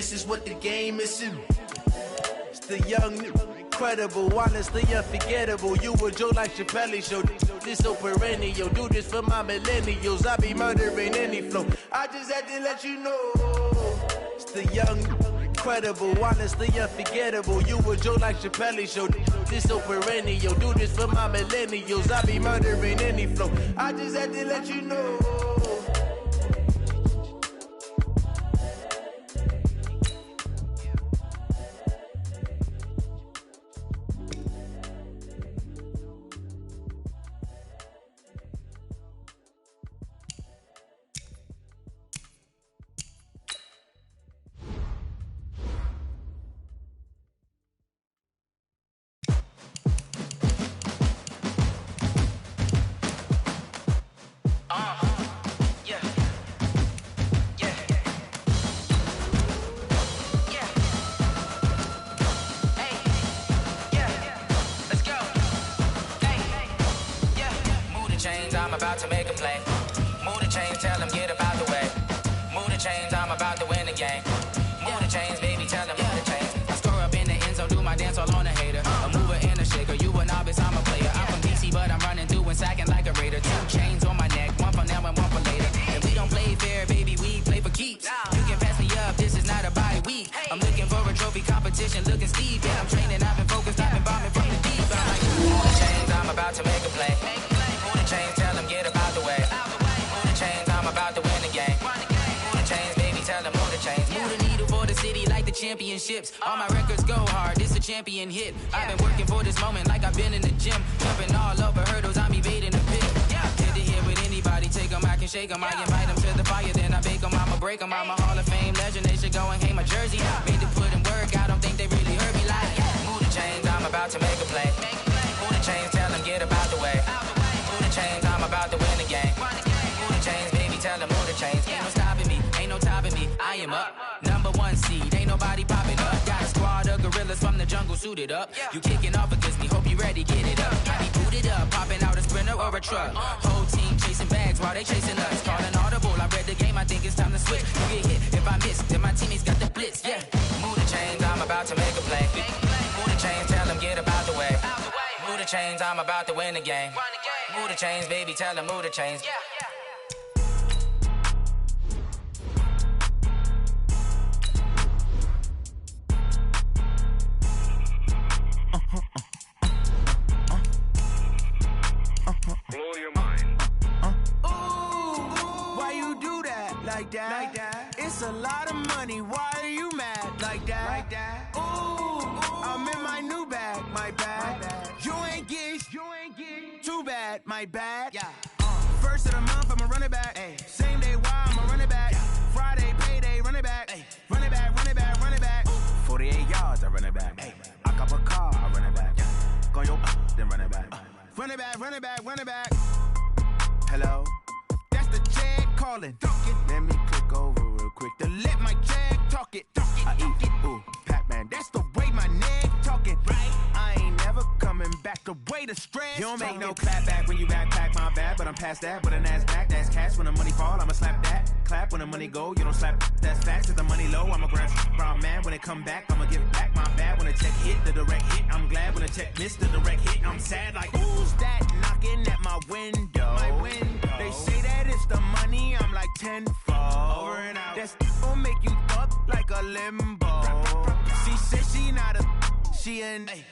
This is what the game is. It's the young, incredible, honestly unforgettable. You a Joe like Chappelle show. This so perennial. Do this for my millennials. I be murdering any flow. I just had to let you know. It's the young, incredible, honestly unforgettable. You a Joe like Chappelle show. This so perennial. Do this for my millennials. I be murdering any flow. I just had to let you know. I'm about to make a play. Move the chains, tell them get about the way. Move the chains, I'm about to win the game. Move the chains, baby, tell them move the chains. I score up in the end zone, do my dance all on a hater. A mover and a shaker, you a novice, I'm a player. I'm from DC, but I'm running through and sacking like a raider. 2 chains on my neck, one for now and one for later. And we don't play fair, baby, we play for keeps. You can pass me up, this is not a bye week. I'm looking for a trophy competition, looking steep. Yeah, I'm training, I've been focused, I've been bombing from the deep. I'm like, move the chains, I'm about to make a play. Move the chains, tell them get about the way. Move the chains, I'm about to win the game. Move the chains, baby, tell them move the chains. Move the needle for the city like the championships. All my records go hard, this a champion hit. I've been working for this moment like I've been in the gym. Jumping all over hurdles, I'm evading the pit. Head to head with anybody, take them, I can shake them. I invite them to the fire, then I bake them, I'ma break them. I'm a Hall of Fame legend, they should go and hang my jersey. Made to put in work, I don't think they really heard me like. Move the chains, I'm about to make a play. Move the chains, tell them get about the way. Move the chains, I'm about to win the game. Move the chains, baby, tell them move the chains. Ain't no stopping me, ain't no topping me. I am up, #1 seed, ain't nobody popping up. Got a squad of gorillas from the jungle suited up. You kicking off against me, hope you ready, get it up. I be booted up, popping out a sprinter or a truck. Whole team chasing bags while they chasing us. Calling audible, I read the game, I think it's time to switch. You get hit, if I miss, then my teammates got the blitz, yeah. Move the chains, I'm about to make a play. Move the chains, tell them get about the way. Move the chains, I'm about to win the game. Move the chains, baby, tell them move the chains. Blow your mind. Why you do that like that? Like that? It's a lot of money. Why are you mad like that? Like that? Ooh, I'm in my new bag, my bad. You ain't get too bad, my bad. Yeah. First of the month, I'ma run it back. Ay. Same day, why I'ma run it back. Friday, payday, run it back. Ay. Run it back, run it back, run it back. 48 yards, I run it back. Ay. I cop a car, I run it back. Go your then run it back. Run it back, run it back, run it back. Hello? That's the jag calling. Let me click over real quick. To let my jag talk it. I eat, ooh, Pac-Man. That's the way my neck talking. Right? I ain't never coming back. The way the stress. You don't make no clap back when you backpack my bad, but I'm past that with a NASDAQ. That's cash when the money fall, I'ma slap that. Clap when the money go, you don't slap. That's facts. If the money low, I'ma grab brown man. When it come back, I'ma give back my bad. When the check hit, the direct hit. I'm glad when the check missed the direct hit. I'm sad like who's that knocking at my window? My window. They say that it's the money. I'm like tenfold. Over and out. That's gon' make you up like a limbo. She said she not a. She an. Ay.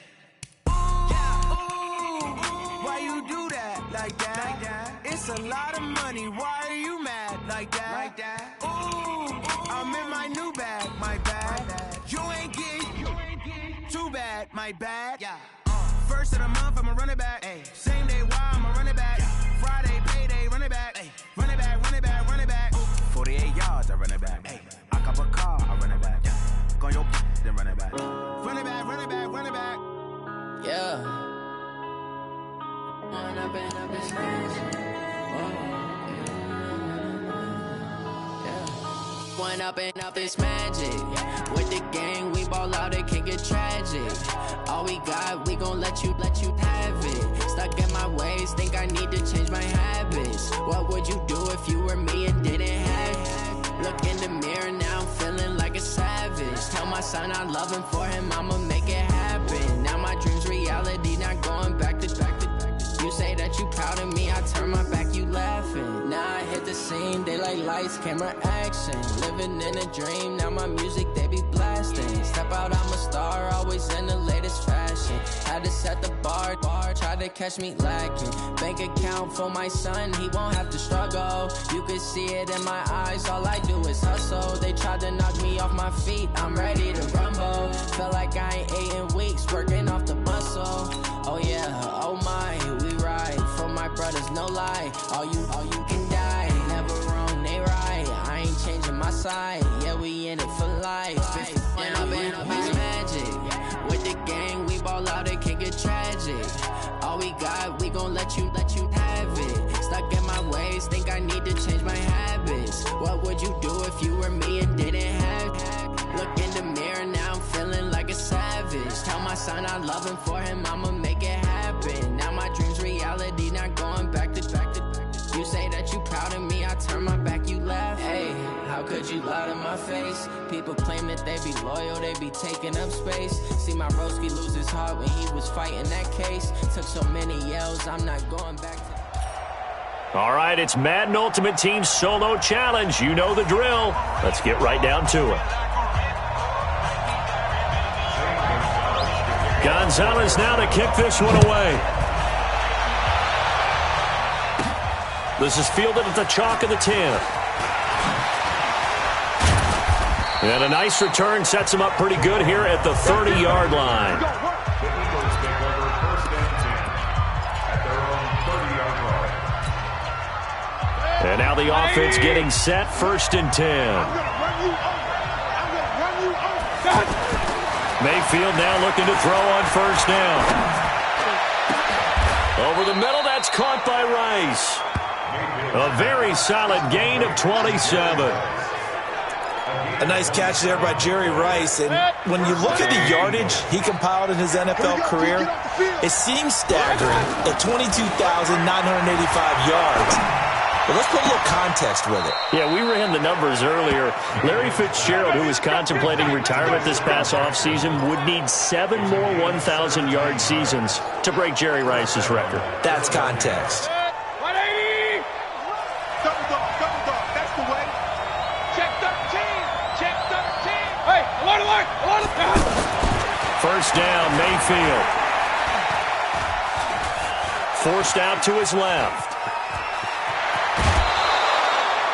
Why you do that like that? Like that? It's a lot of money. Why are you mad like that? Like that? Ooh, I'm in my new bag, my bad. You ain't get too bad, my bad. Yeah. First of the month, I'ma run it back. Ay. Same day, why I'ma run it back. Friday, payday, run it back. Ay. Run it back, run it back, run it back. 48 yards, I run it back. Ay. I cop a car, I run it back. Go your then run it back. Run it back, run it back, run it back. Yeah. When I've been up this magic. When up and up is magic. With the gang, we ball out, it can get tragic. All we got, we gon' let you have it. Stuck in my ways, think I need to change my habits. What would you do if you were me and didn't have it? Look in the mirror now, I'm feeling like a savage. my son I love him, for him I'ma make it happen. Now my dream's reality, not going back to. You say that you proud of me, I turn my back, you laughing. Now I hit the scene, they like lights, camera, action. Living in a dream, now my music they be blasting. Step out, I'm a star, always in the latest fashion. Had to set the bar, try to catch me lacking. Bank account for my son, he won't have to struggle. You could see it in my eyes, all I do is hustle. They tried to knock me off my feet, I'm ready to rumble. Felt like I ain't ate in weeks, working off the muscle. Oh yeah, oh my, we ride for my brothers, no lie. All you can die, never wrong, they right. I ain't changing my side, yeah, we in it for life. And I've been magic. With the gang, we ball out, it can get tragic. All we got, we gon' let you have it. Stuck in my ways, think I need to change my habits. What would you do if you were me and didn't have? Look in the mirror, now I'm feeling like a savage. Tell my son I love him, for him I'ma make it happen. Now my dream's reality, not going back to. You say that you proud of me, I turn my back, you laugh. Hey, how could you lie to my face? People claim that they be loyal, they be taking up space. See my broski lose his heart when he was fighting that case. Took so many yells, I'm not going back to. All right, it's Madden Ultimate Team Solo Challenge. You know the drill. Let's get right down to it. Gonzalez now to kick this one away. This is fielded at the chalk of the 10. And a nice return sets him up pretty good here at the 30-yard line. And now the offense getting set, 1st and 10. Mayfield now looking to throw on 1st down. Over the middle, that's caught by Rice. A very solid gain of 27. A nice catch there by Jerry Rice. And when you look at the yardage he compiled in his NFL career, it seems staggering at 22,985 yards. But let's put a little context with it. Yeah, we ran the numbers earlier. Larry Fitzgerald, who was contemplating retirement this past offseason, would need 7 more 1,000-yard seasons to break Jerry Rice's record. That's context. 180! Double dog, that's the way. Check 13, check 13. Hey, alert! 1st down, Mayfield. Forced out to his left.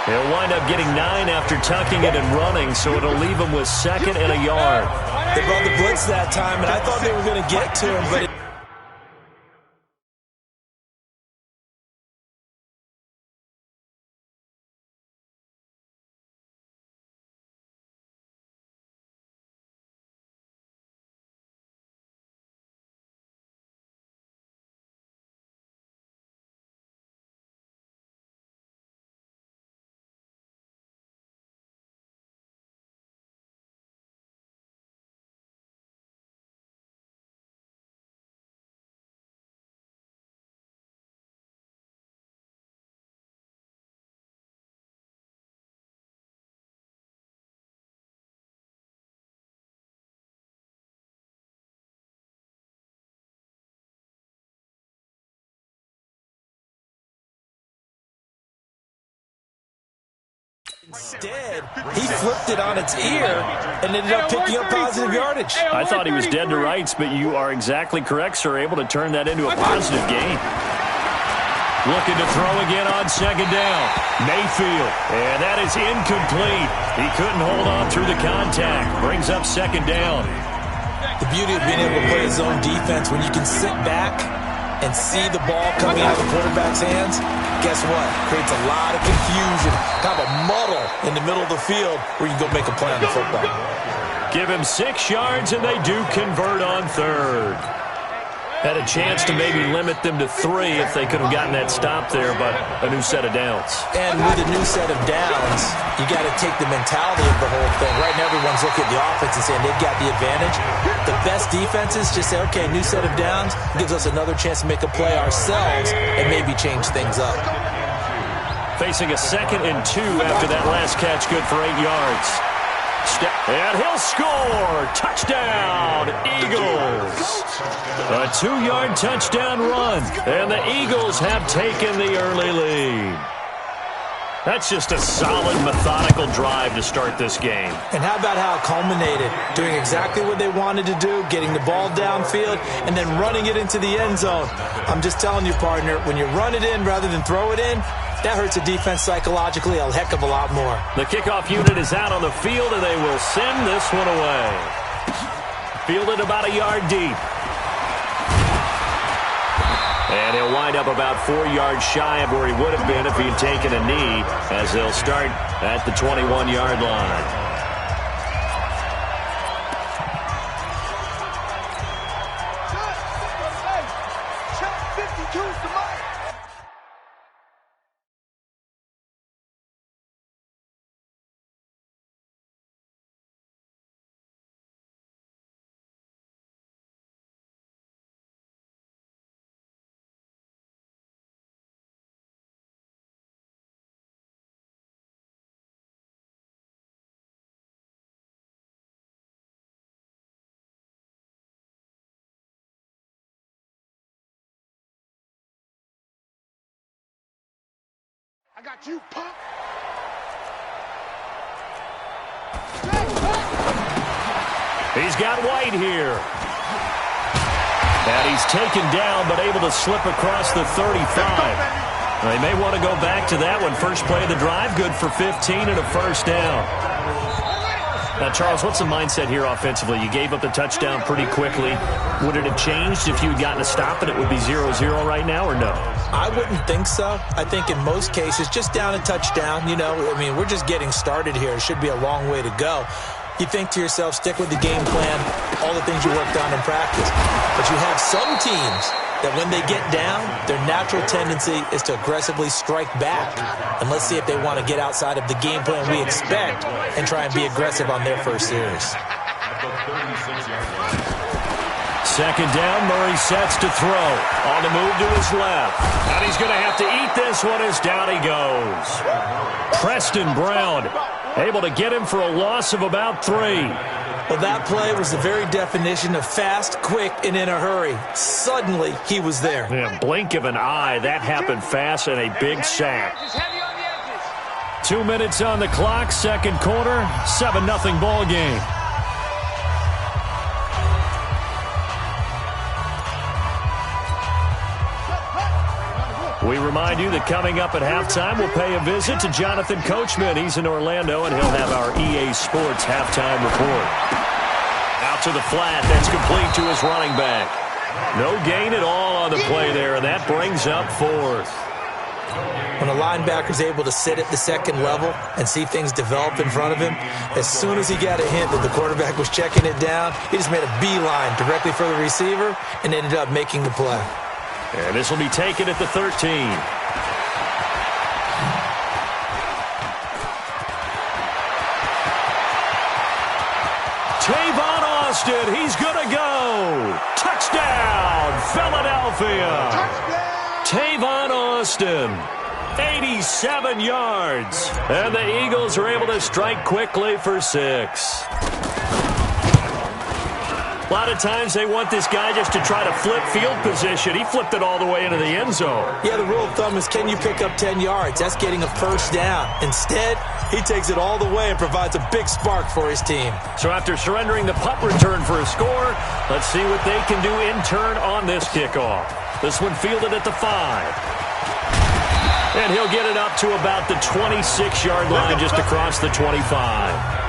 They'll wind up getting 9 after tucking it and running, so it'll leave him with 2nd and a yard. They brought the blitz that time, and I thought they were going to get to him, but instead, he flipped it on its ear and ended up picking up positive yardage. I thought he was dead to rights, but you are exactly correct, sir. Able to turn that into a positive gain. Looking to throw again on 2nd down. Mayfield, and that is incomplete. He couldn't hold on through the contact. Brings up 2nd down. The beauty of being able to play zone defense, when you can sit back and see the ball coming out of the quarterback's hands, guess what? Creates a lot of confusion, kind of a muddle in the middle of the field where you can go make a play on the football. Give him 6 yards, and they do convert on 3rd. Had a chance to maybe limit them to 3 if they could have gotten that stop there, but a new set of downs. And with a new set of downs, you got to take the mentality of the whole thing. Right now, everyone's looking at the offense and saying they've got the advantage. The best defenses just say, okay, new set of downs gives us another chance to make a play ourselves and maybe change things up. Facing a 2nd and 2 after that last catch, good for 8 yards. step, and he'll score. Touchdown, Eagles. A 2-yard touchdown run, and the Eagles have taken the early lead. That's just a solid, methodical drive to start this game. And how about how it culminated? Doing exactly what they wanted to do, getting the ball downfield, and then running it into the end zone. I'm just telling you, partner, when you run it in rather than throw it in, that hurts a defense psychologically a heck of a lot more. The kickoff unit is out on the field, and they will send this one away. Fielded about a yard deep. And he'll wind up about 4 yards shy of where he would have been if he'd taken a knee, as they'll start at the 21-yard line. I got you, punk. He's got White here. And he's taken down, but able to slip across the 35. They may want to go back to that one. First play of the drive, good for 15 and a first down. Now, Charles, what's the mindset here offensively? You gave up the touchdown pretty quickly. Would it have changed if you had gotten a stop and it would be 0-0 right now, or no? I wouldn't think so. I think in most cases, just down a touchdown, we're just getting started here. It should be a long way to go. You think to yourself, stick with the game plan, all the things you worked on in practice. But you have some teams that when they get down, their natural tendency is to aggressively strike back. And let's see if they want to get outside of the game plan we expect and try and be aggressive on their first series. Second down, Murray sets to throw. On the move to his left. And he's going to have to eat this one as down he goes. Preston Brown able to get him for a loss of about 3. Well, that play was the very definition of fast, quick, and in a hurry. Suddenly, he was there. Yeah, blink of an eye. That happened fast and a big sack. 2 minutes on the clock, second quarter, 7-0 ball game. We remind you that coming up at halftime, we'll pay a visit to Jonathan Coachman. He's in Orlando, and he'll have our EA Sports halftime report. Out to the flat. That's complete to his running back. No gain at all on the play there, and that brings up 4th. When a linebacker's able to sit at the second level and see things develop in front of him, as soon as he got a hint that the quarterback was checking it down, he just made a beeline directly for the receiver and ended up making the play. And this will be taken at the 13. Tavon Austin, he's going to go. Touchdown, Philadelphia. Touchdown. Tavon Austin, 87 yards. And the Eagles are able to strike quickly for 6. A lot of times they want this guy just to try to flip field position. He flipped it all the way into the end zone. Yeah, the rule of thumb is, can you pick up 10 yards? That's getting a first down. Instead, he takes it all the way and provides a big spark for his team. So after surrendering the punt return for a score, let's see what they can do in turn on this kickoff. This one fielded at the 5. And he'll get it up to about the 26-yard line, just across the 25.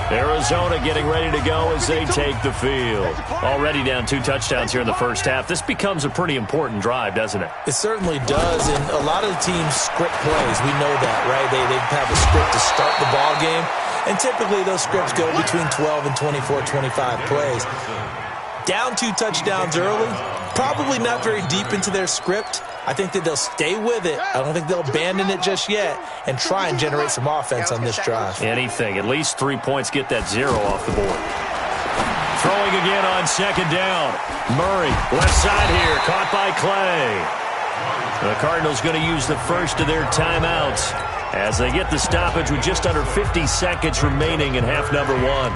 Arizona getting ready to go as they take the field. Already down 2 touchdowns here in the first half. This becomes a pretty important drive, doesn't it? It certainly does, and a lot of the teams script plays. We know that, right? They have a script to start the ball game, and typically those scripts go between 12 and 24, 25 plays. Down 2 touchdowns early, probably not very deep into their script. I think that they'll stay with it. I don't think they'll abandon it just yet and try and generate some offense on this drive. Anything. At least 3 points, get that 0 off the board. Throwing again on second down. Murray, left side here, caught by Clay. The Cardinals going to use the first of their timeouts as they get the stoppage with just under 50 seconds remaining in half number one.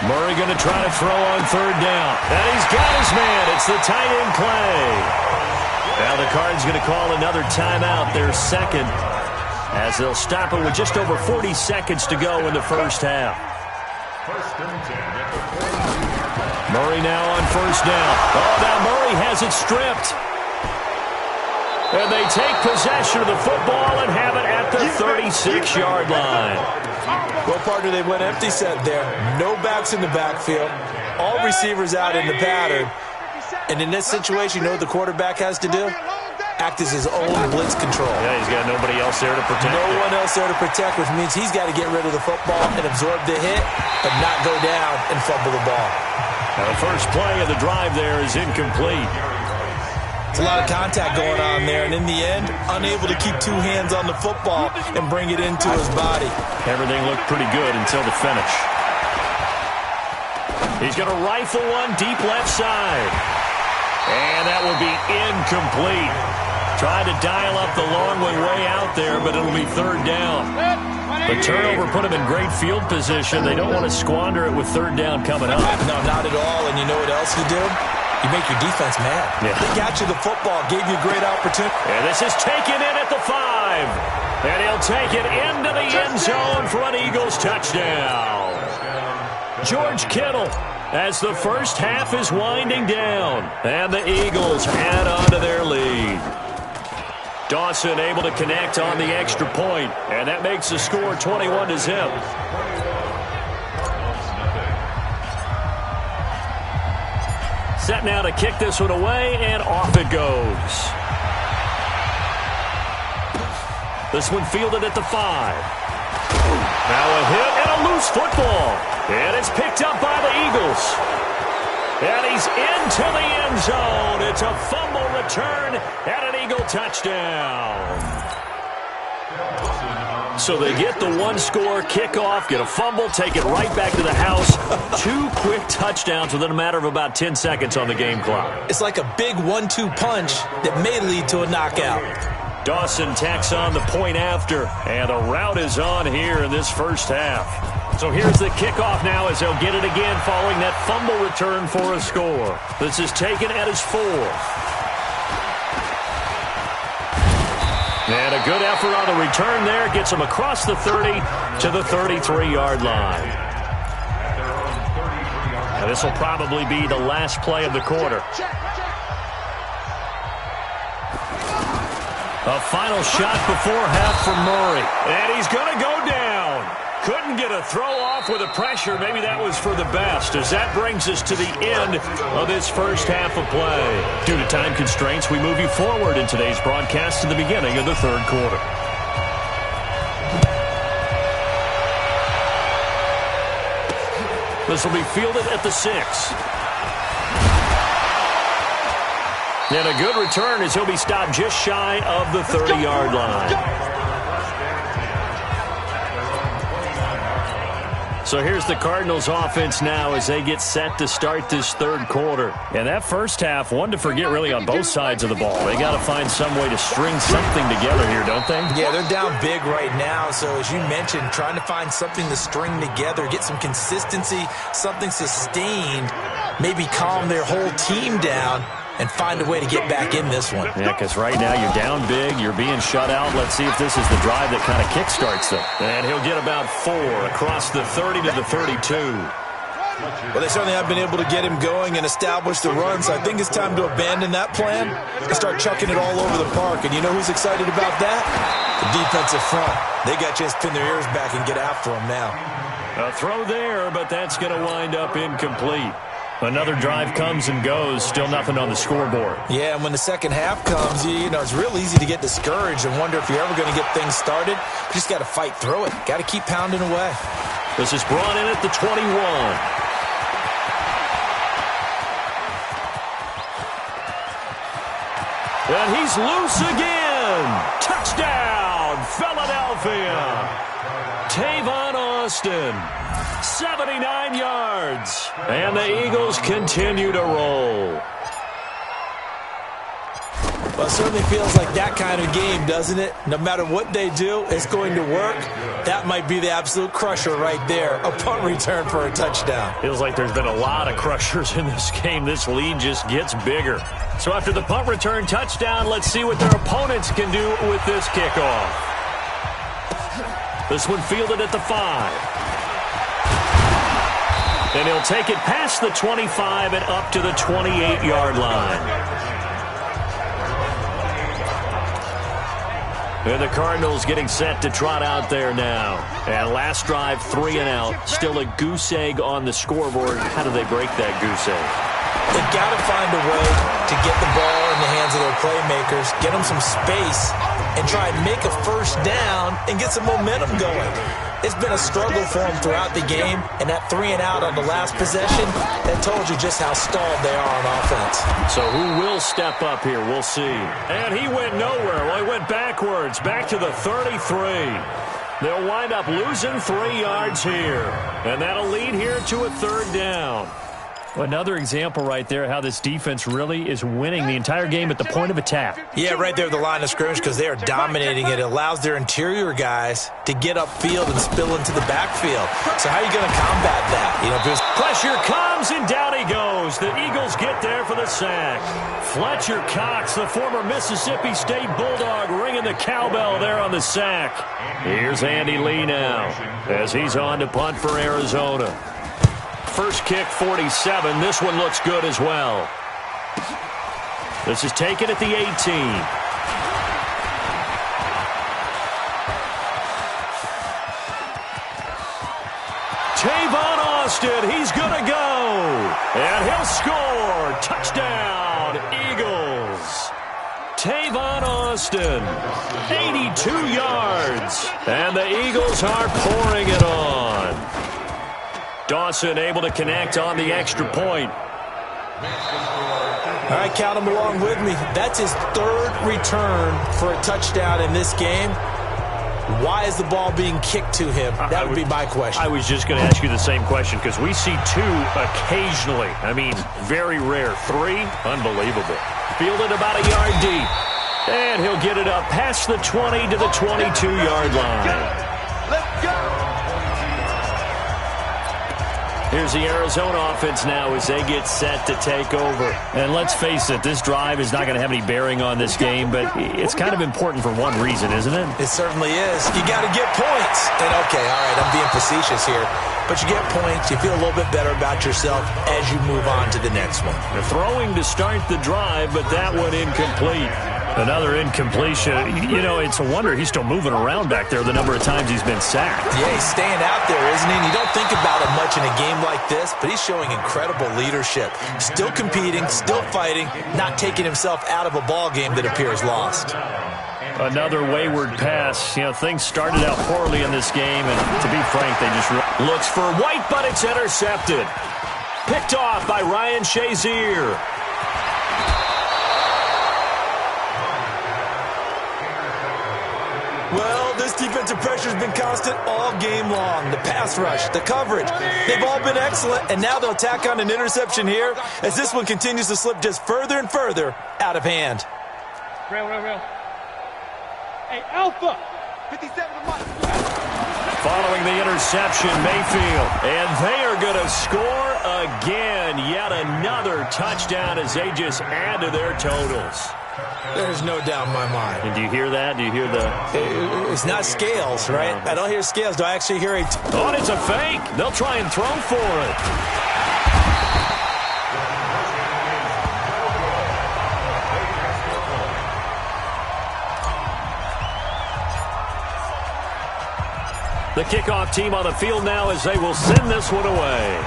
Murray going to try to throw on third down. And he's got his man. It's the tight end Clay. Now the Cards going to call another timeout, their second, as they'll stop it with just over 40 seconds to go in the first half. Murray now on first down. Oh, now Murray has it stripped. And they take possession of the football and have it at the 36-yard line. Well, partner, they went empty set there. No backs in the backfield. All receivers out in the pattern. And in this situation, you know what the quarterback has to do? Act as his own blitz control. Yeah, he's got nobody else there to protect. No one else there to protect, which means he's got to get rid of the football and absorb the hit, but not go down and fumble the ball. Now the first play of the drive there is incomplete. It's a lot of contact going on there, and in the end, unable to keep two hands on the football and bring it into his body. Everything looked pretty good until the finish. He's going to rifle one deep left side. And that will be incomplete. Tried to dial up the long way out there, but it'll be third down. The turnover put him in great field position. They don't want to squander it with third down coming up. No, not at all, and you know what else you do? You make your defense mad. Yeah. They got you the football, gave you a great opportunity. And this is taken in at the 5. And he'll take it into the end zone for an Eagles touchdown. George Kittle, as the first half is winding down. And the Eagles add on to their lead. Dawson able to connect on the extra point. And that makes the score 21-0. Set now to kick this one away, and off it goes. This one fielded at the 5. Now a hit and a loose football. And it's picked up by the Eagles. And he's into the end zone. It's a fumble return and an Eagle touchdown. So they get the one-score kickoff, get a fumble, take it right back to the house. 2 quick touchdowns within a matter of about 10 seconds on the game clock. It's like a big 1-2 punch that may lead to a knockout. Dawson tacks on the point after, and the route is on here in this first half. So here's the kickoff now as they'll get it again following that fumble return for a score. This is taken at his 4th. And a good effort on the return there. Gets him across the 30 to the 33-yard line. Now this will probably be the last play of the quarter. A final shot before half from Murray. And he's going to go down. Couldn't get a throw off with the pressure. Maybe that was for the best, as that brings us to the end of this first half of play. Due to time constraints, we move you forward in today's broadcast to the beginning of the third quarter. This will be fielded at the 6. And a good return as he'll be stopped just shy of the 30-yard line. So here's the Cardinals offense now as they get set to start this third quarter. And that first half, one to forget really on both sides of the ball. They got to find some way to string something together here, don't they? Yeah, they're down big right now. So as you mentioned, trying to find something to string together, get some consistency, something sustained, maybe calm their whole team down and find a way to get back in this one. Yeah, because right now you're down big, you're being shut out. Let's see if this is the drive that kind of kickstarts them. And he'll get about 4 across the 30 to the 32. Well, they certainly have been able to get him going and establish the run, so I think it's time to abandon that plan and start chucking it all over the park. And you know who's excited about that? The defensive front. They got a chance to pin their ears back and get after him now. A throw there, but that's going to wind up incomplete. Another drive comes and goes, still nothing on the scoreboard. Yeah, and when the second half comes, you know, it's real easy to get discouraged and wonder if you're ever going to get things started. You just got to fight through it. Got to keep pounding away. This is brought in at the 21. And he's loose again. Touchdown, Philadelphia. Tavon Austin. 79 yards. And the Eagles continue to roll. Well, it certainly feels like that kind of game, doesn't it? No matter what they do, it's going to work. That might be the absolute crusher right there. A punt return for a touchdown. Feels like there's been a lot of crushers in this game. This lead just gets bigger. So after the punt return touchdown, let's see what their opponents can do with this kickoff. This one fielded at the 5. And he'll take it past the 25 and up to the 28-yard line. And the Cardinals getting set to trot out there now. And last drive, 3 and out. Still a goose egg on the scoreboard. How do they break that goose egg? They've got to find a way to get the ball in the hands of their playmakers, get them some space, and try and make a first down and get some momentum going. It's been a struggle for them throughout the game, and that 3 and out on the last possession, that told you just how stalled they are on offense. So who will step up here? We'll see. And he went nowhere. Well, he went backwards, back to the 33. They'll wind up losing 3 yards here, and that'll lead here to a 3rd down. Another example right there how this defense really is winning the entire game at the point of attack. Yeah, right there at the line of scrimmage because they are dominating it. It allows their interior guys to get upfield and spill into the backfield. So how are you going to combat that? You know, if pressure comes and down he goes. The Eagles get there for the sack. Fletcher Cox, the former Mississippi State Bulldog, ringing the cowbell there on the sack. Here's Andy Lee now as he's on to punt for Arizona. First kick, 47. This one looks good as well. This is taken at the 18. Tavon Austin, he's going to go. And he'll score. Touchdown, Eagles. Tavon Austin, 82 yards. And the Eagles are pouring it on. Dawson able to connect on the extra point. All right, count him along with me. That's his 3rd return for a touchdown in this game. Why is the ball being kicked to him? That would be my question. I was just going to ask you the same question because we see 2 occasionally. I mean, very rare. 3, unbelievable. Fielded about a yard deep. And he'll get it up past the 20 to the 22-yard line. Let's go! Here's the Arizona offense now as they get set to take over. And let's face it, this drive is not going to have any bearing on this game, but it's kind of important for one reason, isn't it? It certainly is. You got to get points. And okay, all right, I'm being facetious here. But you get points, you feel a little bit better about yourself as you move on to the next one. The throwing to start the drive, but that one incomplete. Another incompletion. You know, it's a wonder he's still moving around back there the number of times he's been sacked. Yeah, he's staying out there, isn't he? And you don't think about him much in a game like this, but he's showing incredible leadership. Still competing, still fighting, not taking himself out of a ball game that appears lost. Another wayward pass. You know, things started out poorly in this game, and to be frank, they just looks for White, but it's intercepted. Picked off by Ryan Shazier. Well, this defensive pressure has been constant all game long. The pass rush, the coverage, they've all been excellent, and now they'll tack on an interception here as this one continues to slip just further and further out of hand. Real. Hey, Alpha! 57 to Mike. Following the interception, Mayfield. And they are going to score again. Yet another touchdown as they just add to their totals. There's no doubt in my mind. And do you hear that? Do you hear the... It's not scales, right? I don't hear scales. Do I actually hear a... Oh, it's a fake. They'll try and throw for it. The kickoff team on the field now as they will send this one away.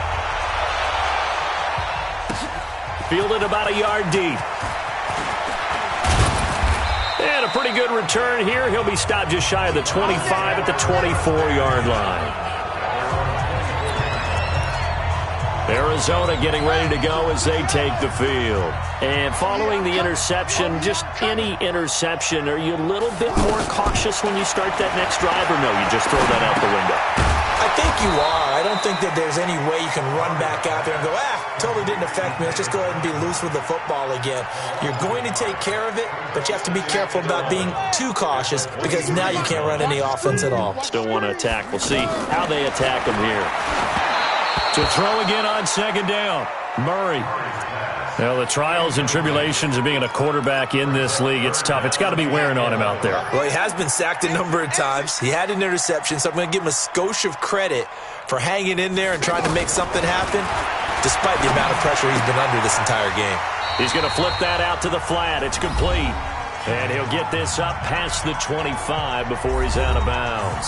Fielded about a yard deep. And a pretty good return here. He'll be stopped just shy of the 25 at the 24-yard line. Arizona getting ready to go as they take the field. And following the interception, just any interception, are you a little bit more cautious when you start that next drive, or no, you just throw that out the window? I think you are. I don't think that there's any way you can run back out there and go, totally didn't affect me. Let's just go ahead and be loose with the football again. You're going to take care of it, but you have to be careful about being too cautious because now you can't run any offense at all. Still want to attack. We'll see how they attack him here. To throw again on second down, Murray. Well, the trials and tribulations of being a quarterback in this league, it's tough. It's got to be wearing on him out there. Well, he has been sacked a number of times. He had an interception, so I'm going to give him a skosh of credit for hanging in there and trying to make something happen, despite the amount of pressure he's been under this entire game. He's going to flip that out to the flat. It's complete. And he'll get this up past the 25 before he's out of bounds.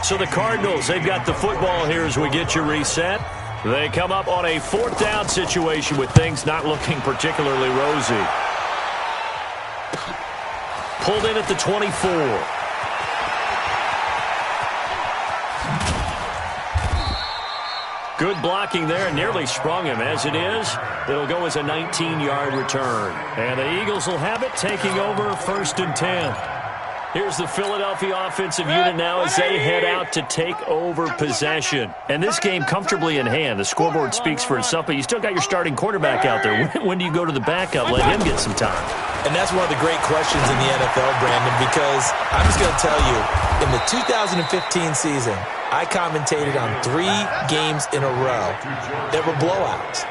So the Cardinals, they've got the football here as we get you reset. They come up on a 4th down situation with things not looking particularly rosy. Pulled in at the 24. Good blocking there, nearly sprung him. As it is, it'll go as a 19-yard return. And the Eagles will have it, taking over 1st and 10. Here's the Philadelphia offensive unit now as they head out to take over possession. And this game comfortably in hand. The scoreboard speaks for itself, but you still got your starting quarterback out there. When do you go to the backup? Let him get some time. And that's one of the great questions in the NFL, Brandon, because I'm just going to tell you, in the 2015 season, I commentated on 3 games in a row that were blowouts.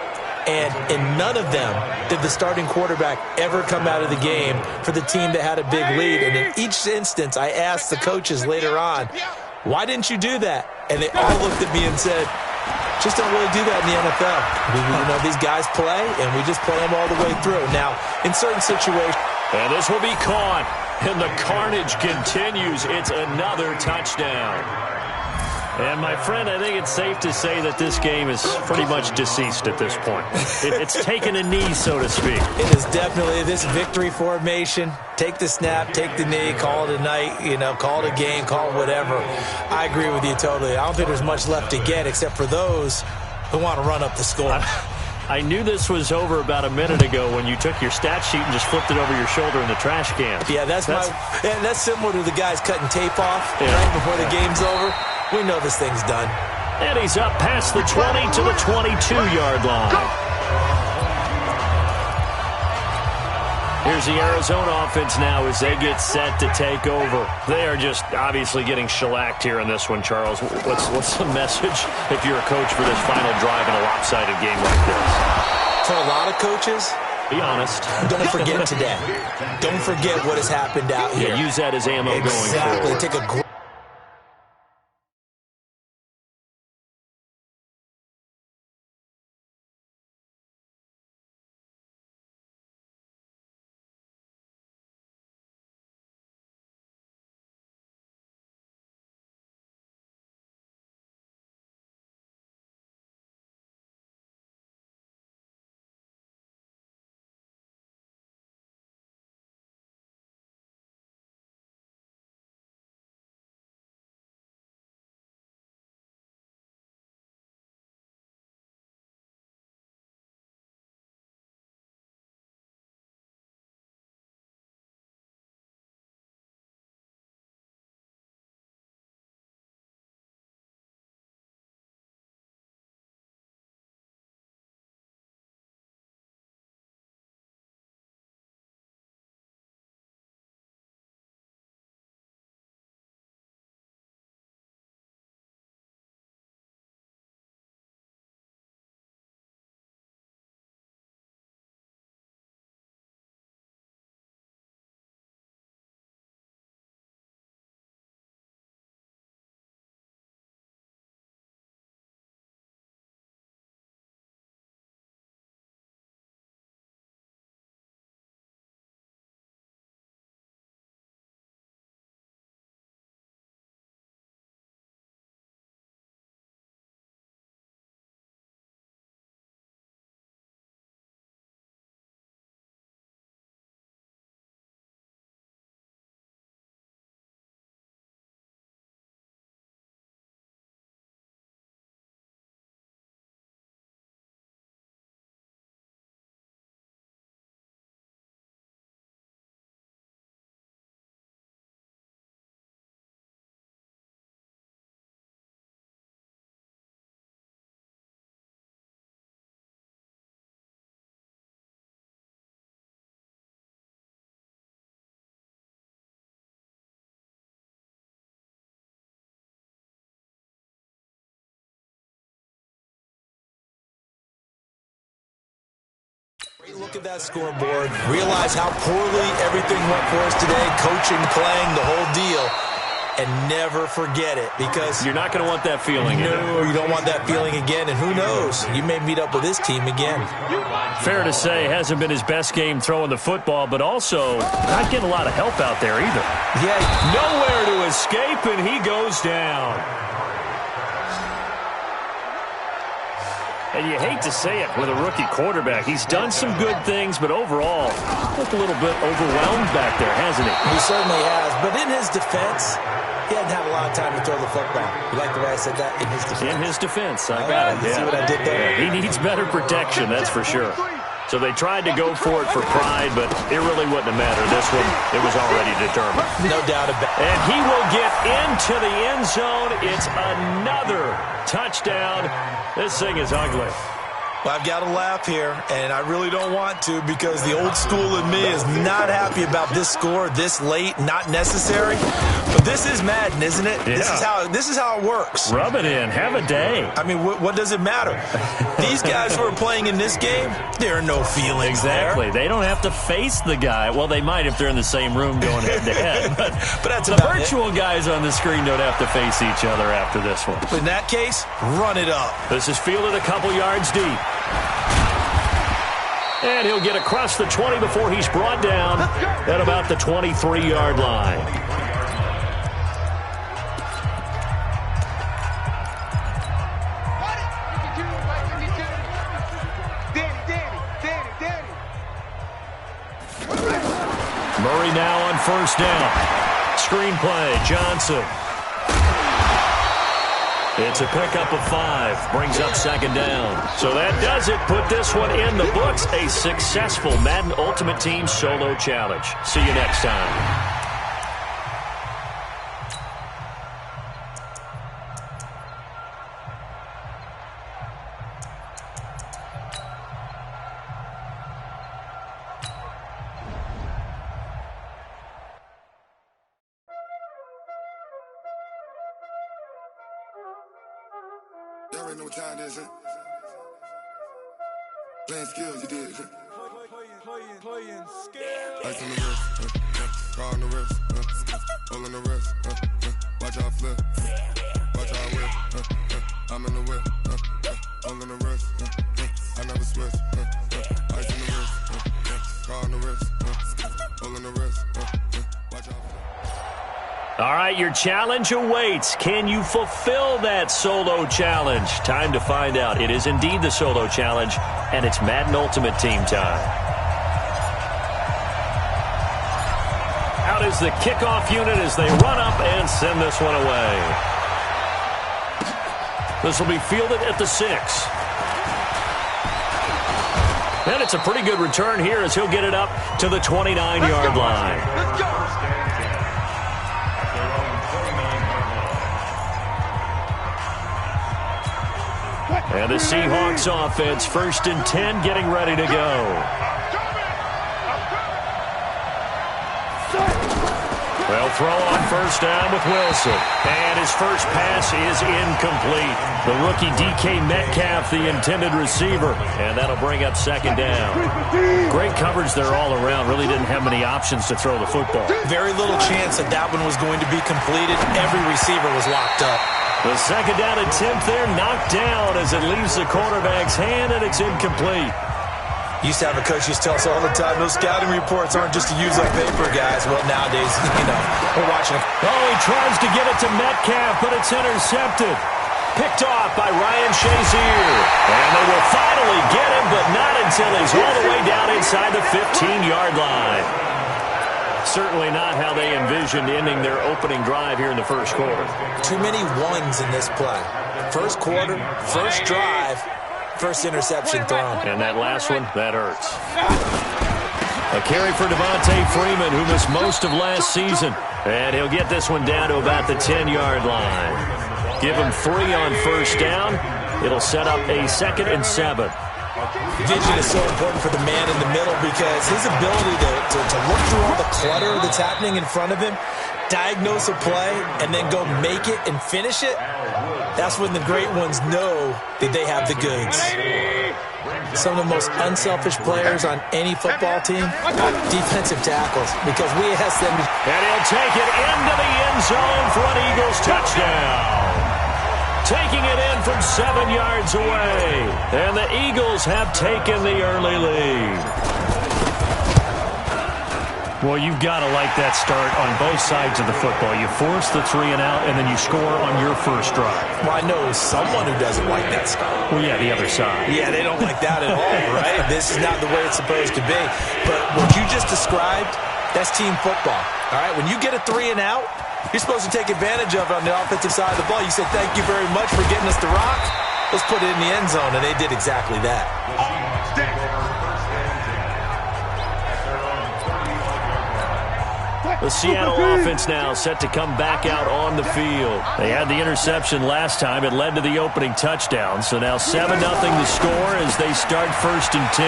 And in none of them did the starting quarterback ever come out of the game for the team that had a big lead. And in each instance, I asked the coaches later on, why didn't you do that? And they all looked at me and said, just don't really do that in the NFL. These guys play, and we just play them all the way through. Now, in certain situations. And this will be caught, and the carnage continues. It's another touchdown. And, my friend, I think it's safe to say that this game is pretty much deceased at this point. It's taken a knee, so to speak. It is definitely this victory formation. Take the snap, take the knee, call it a night, call it a game, call it whatever. I agree with you totally. I don't think there's much left to get except for those who want to run up the score. I knew this was over about a minute ago when you took your stat sheet and just flipped it over your shoulder in the trash can. Yeah, that's similar to the guys cutting tape off right before the game's over. We know this thing's done. And he's up past the 20 to the 22-yard line. Here's the Arizona offense now as they get set to take over. They are just obviously getting shellacked here in this one, Charles. What's the message if you're a coach for this final drive in a lopsided game like this? For a lot of coaches, be honest. Don't forget today. Don't forget what has happened out here. Yeah, use that as ammo going forward. Take a Look at that scoreboard. Realize how poorly everything went for us today. Coaching, playing, the whole deal. And never forget it, because you're not going to want that feeling. No, you don't want that feeling again. And who knows? You may meet up with this team again. Fair to say, hasn't been his best game throwing the football, but also not getting a lot of help out there either. Yeah. Nowhere to escape, and he goes down. And you hate to say it with a rookie quarterback. He's done some good things, but overall, looked a little bit overwhelmed back there, hasn't he? He certainly has. But in his defense, he hadn't had a lot of time to throw the football. You like the way I said that? In his defense. In his defense. I got it. You see what I did there? He needs better protection, that's for sure. So they tried to go for it for pride, but it really wouldn't have mattered. This one, it was already determined. No doubt about it. And he will get into the end zone. It's another touchdown. This thing is ugly. Well, I've got to laugh here, and I really don't want to, because the old school in me is not happy about this score this late, not necessary. But this is Madden, isn't it? Yeah. This is how it works. Rub it in. Have a day. I mean, what does it matter? These guys who are playing in this game, there are no feelings exactly. there. They don't have to face the guy. Well, they might if they're in the same room going head-to-head. But that's the virtual guys on the screen don't have to face each other after this one. In that case, run it up. This is fielded a couple yards deep. And he'll get across the 20 before he's brought down at about the 23-yard line. Murray now on first down. Screenplay, Johnson. It's a pickup of 5. Brings up second down. So that does it. Put this one in the books. A successful Madden Ultimate Team solo challenge. See you next time. Y'all already know what time it is, huh? Playing skills, you did, huh? Playing skills. Ice on the wrist, car on the wrist, hole in the wrist, watch out flip, watch out whip, I'm in the whip, hole in the wrist, I never switch, ice on the wrist, car on the wrist, hole in the wrist, watch out flip. All right, your challenge awaits. Can you fulfill that solo challenge? Time to find out. It is indeed the solo challenge, and it's Madden Ultimate Team time. Out is the kickoff unit as they run up and send this one away. This will be fielded at the 6. And it's a pretty good return here as he'll get it up to the 29-yard line. Let's go. And the Seahawks offense, 1st and 10, getting ready to go. Well, throw on first down with Wilson. And his first pass is incomplete. The rookie DK Metcalf, the intended receiver. And that'll bring up second down. Great coverage there all around. Really didn't have many options to throw the football. Very little chance that one was going to be completed. Every receiver was locked up. The second down attempt there knocked down as it leaves the quarterback's hand, and it's incomplete. Used to have a coach used to tell us all the time, those scouting reports aren't just to use on paper, guys. Well, nowadays, we're watching them. Oh, he tries to get it to Metcalf, but it's intercepted. Picked off by Ryan Shazier. And they will finally get him, but not until he's all the way down inside the 15-yard line. Certainly not how they envisioned ending their opening drive here in the first quarter. Too many ones in this play. First quarter, first drive, first interception thrown. And that last one, that hurts. A carry for Devontae Freeman, who missed most of last season. And he'll get this one down to about the 10-yard line. Give him 3 on first down. It'll set up a 2nd and 7. Vision is so important for the man in the middle because his ability to look through all the clutter that's happening in front of him, diagnose a play, and then go make it and finish it, that's when the great ones know that they have the goods. Some of the most unselfish players on any football team, defensive tackles, because we ask them to... And he'll take it into the end zone for an Eagles touchdown. Taking it in from 7 yards away. And the Eagles have taken the early lead. Well, you've got to like that start on both sides of the football. You force the 3 and out, and then you score on your first drive. Well, I know someone who doesn't like that start. Well, yeah, the other side. Yeah, they don't like that at all, right? This is not the way it's supposed to be. But what you just described, that's team football. All right, when you get a 3 and out, you're supposed to take advantage of it on the offensive side of the ball. You say, thank you very much for getting us the rock. Let's put it in the end zone, and they did exactly that. The Seattle offense now set to come back out on the field. They had the interception last time. It led to the opening touchdown. So now 7-0 the score as they start 1st and 10.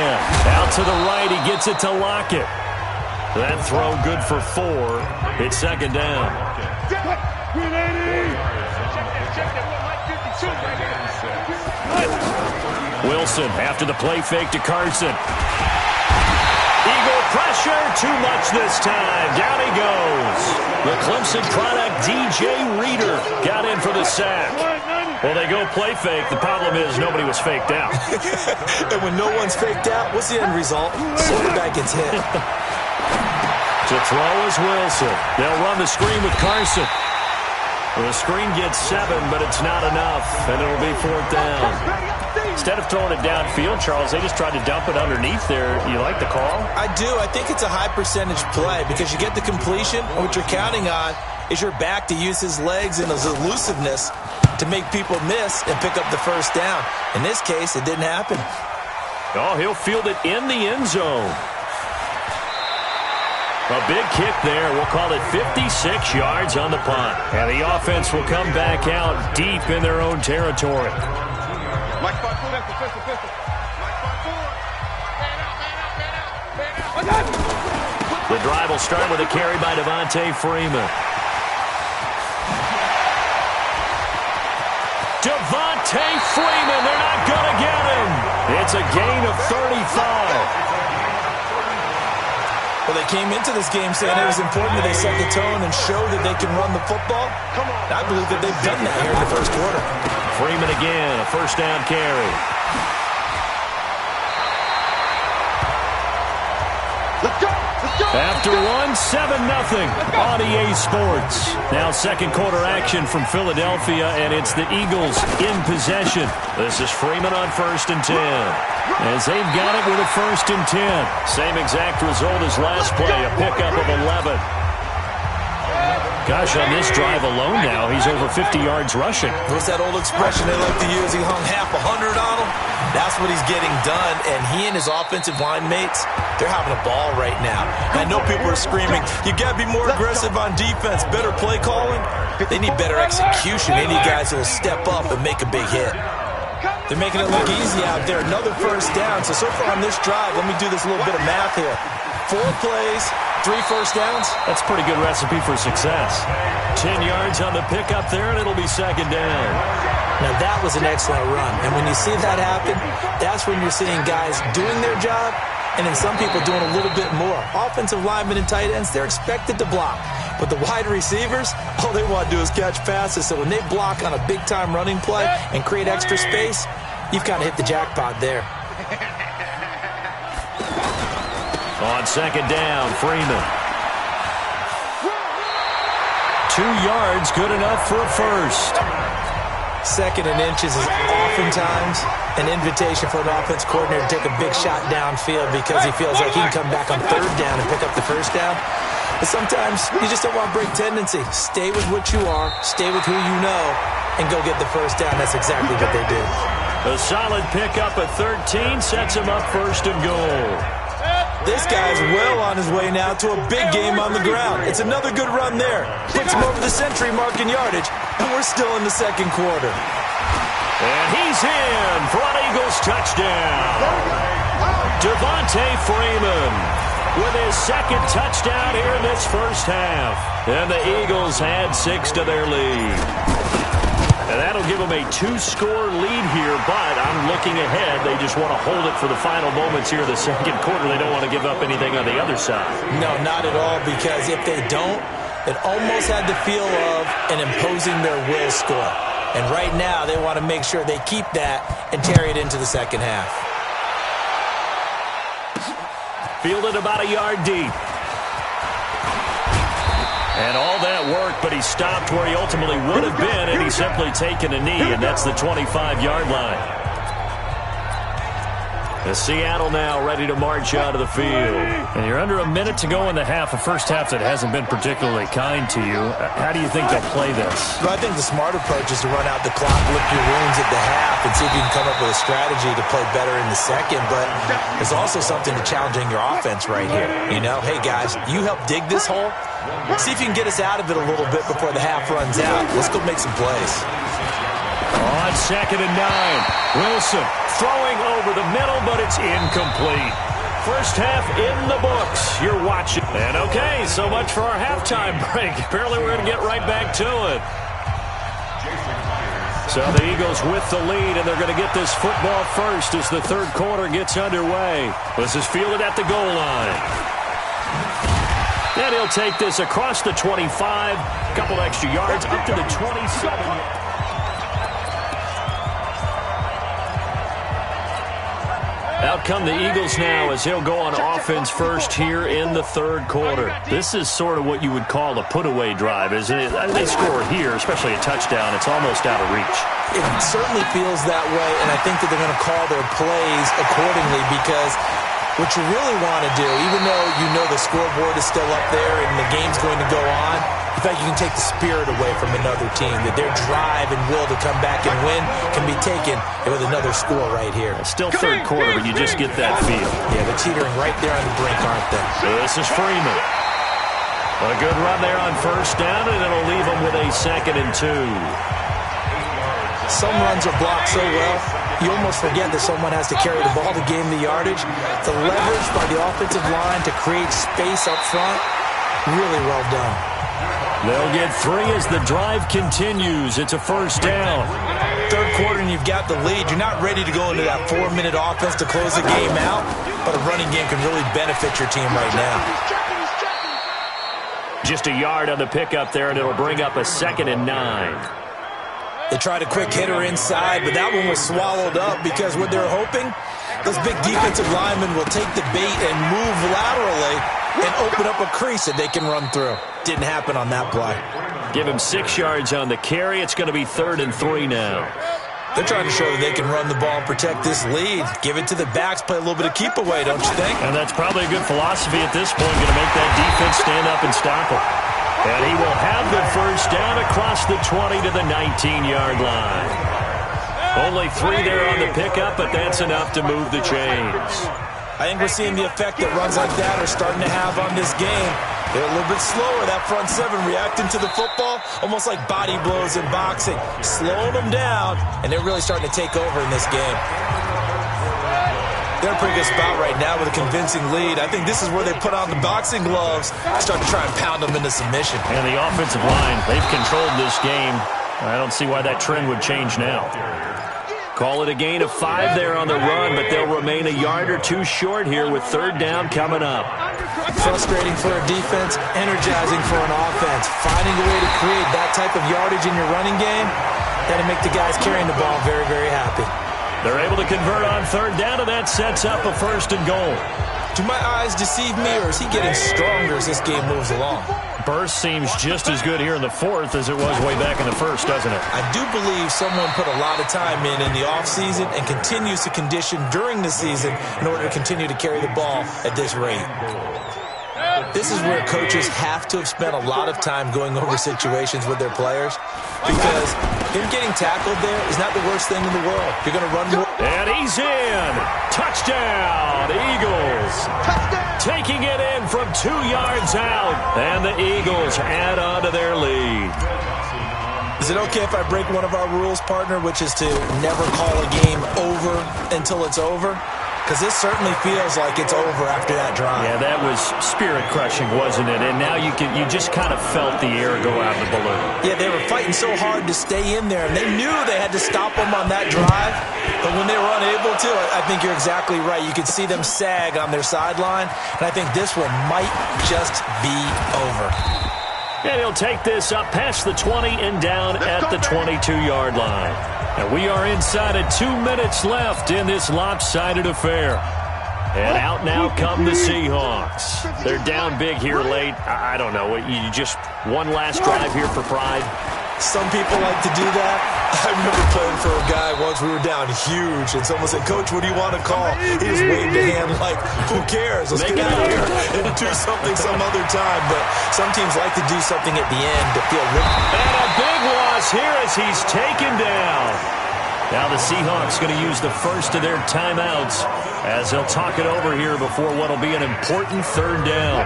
Out to the right, he gets it to Lockett. That throw good for 4. It's 2nd down. Wilson after the play fake to Carson. Eagle pressure, too much this time. Down he goes. The Clemson product, DJ Reader, got in for the sack. Well, they go play fake. The problem is nobody was faked out. And when no one's faked out, what's the end result? Quarterback gets hit. To throw is Wilson. They'll run the screen with Carson. Well, the screen gets 7, but it's not enough, and it'll be 4th down. Instead of throwing it downfield, Charles, they just tried to dump it underneath there. You like the call? I do. I think it's a high-percentage play because you get the completion, and what you're counting on is your back to use his legs and his elusiveness to make people miss and pick up the 1st down. In this case, it didn't happen. Oh, he'll field it in the end zone. A big kick there. We'll call it 56 yards on the punt. And the offense will come back out deep in their own territory. The drive will start with a carry by Devontae Freeman. Devontae Freeman, they're not going to get him. It's a gain of 35. Well, they came into this game saying it was important that they set the tone and show that they can run the football. I believe that they've done that here in the 1st quarter. Freeman again, a 1st down carry. Let's go! After 1, 7-0 on EA Sports. Now 2nd quarter action from Philadelphia, and it's the Eagles in possession. This is Freeman on 1st and 10. As they've got it with a 1st and 10. Same exact result as last play, a pickup of 11. Gosh, on this drive alone now, he's over 50 yards rushing. What's that old expression they like to use? He hung half 100 on him. That's what he's getting done, and he and his offensive line mates, they're having a ball right now. I know people are screaming, you got to be more aggressive on defense, better play calling. They need better execution. They need guys that will step up and make a big hit. They're making it look easy out there. Another 1st down. So far on this drive, let me do this little bit of math here. 4 plays, 3 1st downs. That's a pretty good recipe for success. 10 yards on the pickup there, and it'll be 2nd down. Now, that was an excellent run. And when you see that happen, that's when you're seeing guys doing their job and then some people doing a little bit more. Offensive linemen and tight ends, they're expected to block. But the wide receivers, all they want to do is catch passes. So when they block on a big-time running play and create extra space, you've kind of hit the jackpot there. On 2nd down, Freeman. 2 yards, good enough for a 1st. 2nd and inches is oftentimes an invitation for an offense coordinator to take a big shot downfield because he feels like he can come back on 3rd down and pick up the 1st down. But sometimes you just don't want to break tendency. Stay with what you are, stay with who you know, and go get the 1st down. That's exactly what they did. A solid pickup at 13 sets him up 1st and goal. This guy's well on his way now to a big game on the ground. It's another good run there. Puts him over the century mark in yardage, and we're still in the 2nd quarter. And he's in for an Eagles touchdown. Devontae Freeman with his 2nd touchdown here in this 1st half. And the Eagles had 6 to their lead. And that'll give them a 2-score lead here, but I'm looking ahead. They just want to hold it for the final moments here of the second quarter. They don't want to give up anything on the other side. No, not at all, because if they don't, it almost had the feel of an imposing their will score. And right now, they want to make sure they keep that and carry it into the second half. Fielded about a yard deep. And all that worked, but he stopped where he ultimately would have been, and he's simply taken a knee, and that's the 25-yard line. The Seattle now ready to march out of the field. And you're under a minute to go in the half, a first half that hasn't been particularly kind to you. How do you think they'll play this? Well, I think the smart approach is to run out the clock, lick your wounds at the half, and see if you can come up with a strategy to play better in the second. But there's also something to challenging your offense right here. You know, hey, guys, you help dig this hole. See if you can get us out of it a little bit before the half runs out. Let's go make some plays. On 2nd and 9, Wilson throwing over the middle, but it's incomplete. First half in the books. You're watching. And okay, so much for our halftime break. Apparently we're going to get right back to it. So the Eagles with the lead, and they're going to get this football first as the third quarter gets underway. This is fielded at the goal line. And he'll take this across the 25, a couple extra yards, up to the 27. Out come the Eagles now as he'll go on offense first here in the third quarter. This is sort of what you would call a put-away drive, isn't it? They score here, especially a touchdown. It's almost out of reach. It certainly feels that way, and I think that they're going to call their plays accordingly, because what you really want to do, even though you know the scoreboard is still up there and the game's going to go on, in fact, you can take the spirit away from another team, that their drive and will to come back and win can be taken with another score right here. It's still third quarter, but you just get that feel. Yeah, they're teetering right there on the brink, aren't they? This is Freeman. A good run there on first down, and it'll leave them with a 2nd and 2. Some runs are blocked so well, you almost forget that someone has to carry the ball to gain the yardage. The leverage by the offensive line to create space up front, really well done. They'll get 3 as the drive continues. It's a first down. Third quarter and you've got the lead. You're not ready to go into that 4-minute offense to close the game out, but a running game can really benefit your team right now. Just a yard on the pickup there, and it'll bring up a 2nd and 9. They tried a quick hitter inside, but that one was swallowed up because what they're hoping, those big defensive linemen will take the bait and move laterally and open up a crease that they can run through. Didn't happen on that play. Give him 6 yards on the carry. It's going to be 3rd and 3 now. They're trying to show that they can run the ball and protect this lead. Give it to the backs, play a little bit of keep away, don't you think? And that's probably a good philosophy at this point, going to make that defense stand up and stop him. And he will have the first down across the 20 to the 19-yard line. Only 3 there on the pickup, but that's enough to move the chains. I think we're seeing the effect that runs like that are starting to have on this game. They're a little bit slower, that front 7, reacting to the football, almost like body blows in boxing, slowing them down, and they're really starting to take over in this game. They're in a pretty good spot right now with a convincing lead. I think this is where they put on the boxing gloves, start to try and pound them into submission. And the offensive line, they've controlled this game. I don't see why that trend would change now. Call it a gain of 5 there on the run, but they'll remain a yard or 2 short here with 3rd down coming up. Frustrating for a defense, energizing for an offense. Finding a way to create that type of yardage in your running game, that'll make the guys carrying the ball very, very happy. They're able to convert on 3rd down, and that sets up a 1st and goal. Do my eyes deceive me, or is he getting stronger as this game moves along? Burst seems just as good here in the 4th as it was way back in the 1st, doesn't it? I do believe someone put a lot of time in the offseason and continues to condition during the season in order to continue to carry the ball at this rate. This is where coaches have to have spent a lot of time going over situations with their players, because him getting tackled there is not the worst thing in the world. You're going to run more. And he's in. Touchdown, Eagles. Taking it in from 2 yards out. And the Eagles add on to their lead. Is it okay if I break one of our rules, partner, which is to never call a game over until it's over? because this certainly feels like it's over after that drive. Yeah, that was spirit-crushing, wasn't it? And now you just kind of felt the air go out of the balloon. Yeah, they were fighting so hard to stay in there, and they knew they had to stop them on that drive. But when they were unable to, I think you're exactly right. You could see them sag on their sideline, and I think this one might just be over. And he'll take this up past the 20 and down at the 22-yard line. And we are inside of 2 minutes left in this lopsided affair. And out now come the Seahawks. They're down big here late. I don't know. You just one last drive here for pride. Some people like to do that. I remember playing for a guy once. We were down huge, and someone said, "Coach, what do you want to call?" He just waved a hand like, "Who cares? Let's get out of here and do something some other time." But some teams like to do something at the end to feel good. And a big loss here as he's taken down. Now the Seahawks going to use the first of their timeouts as they'll talk it over here before what will be an important third down.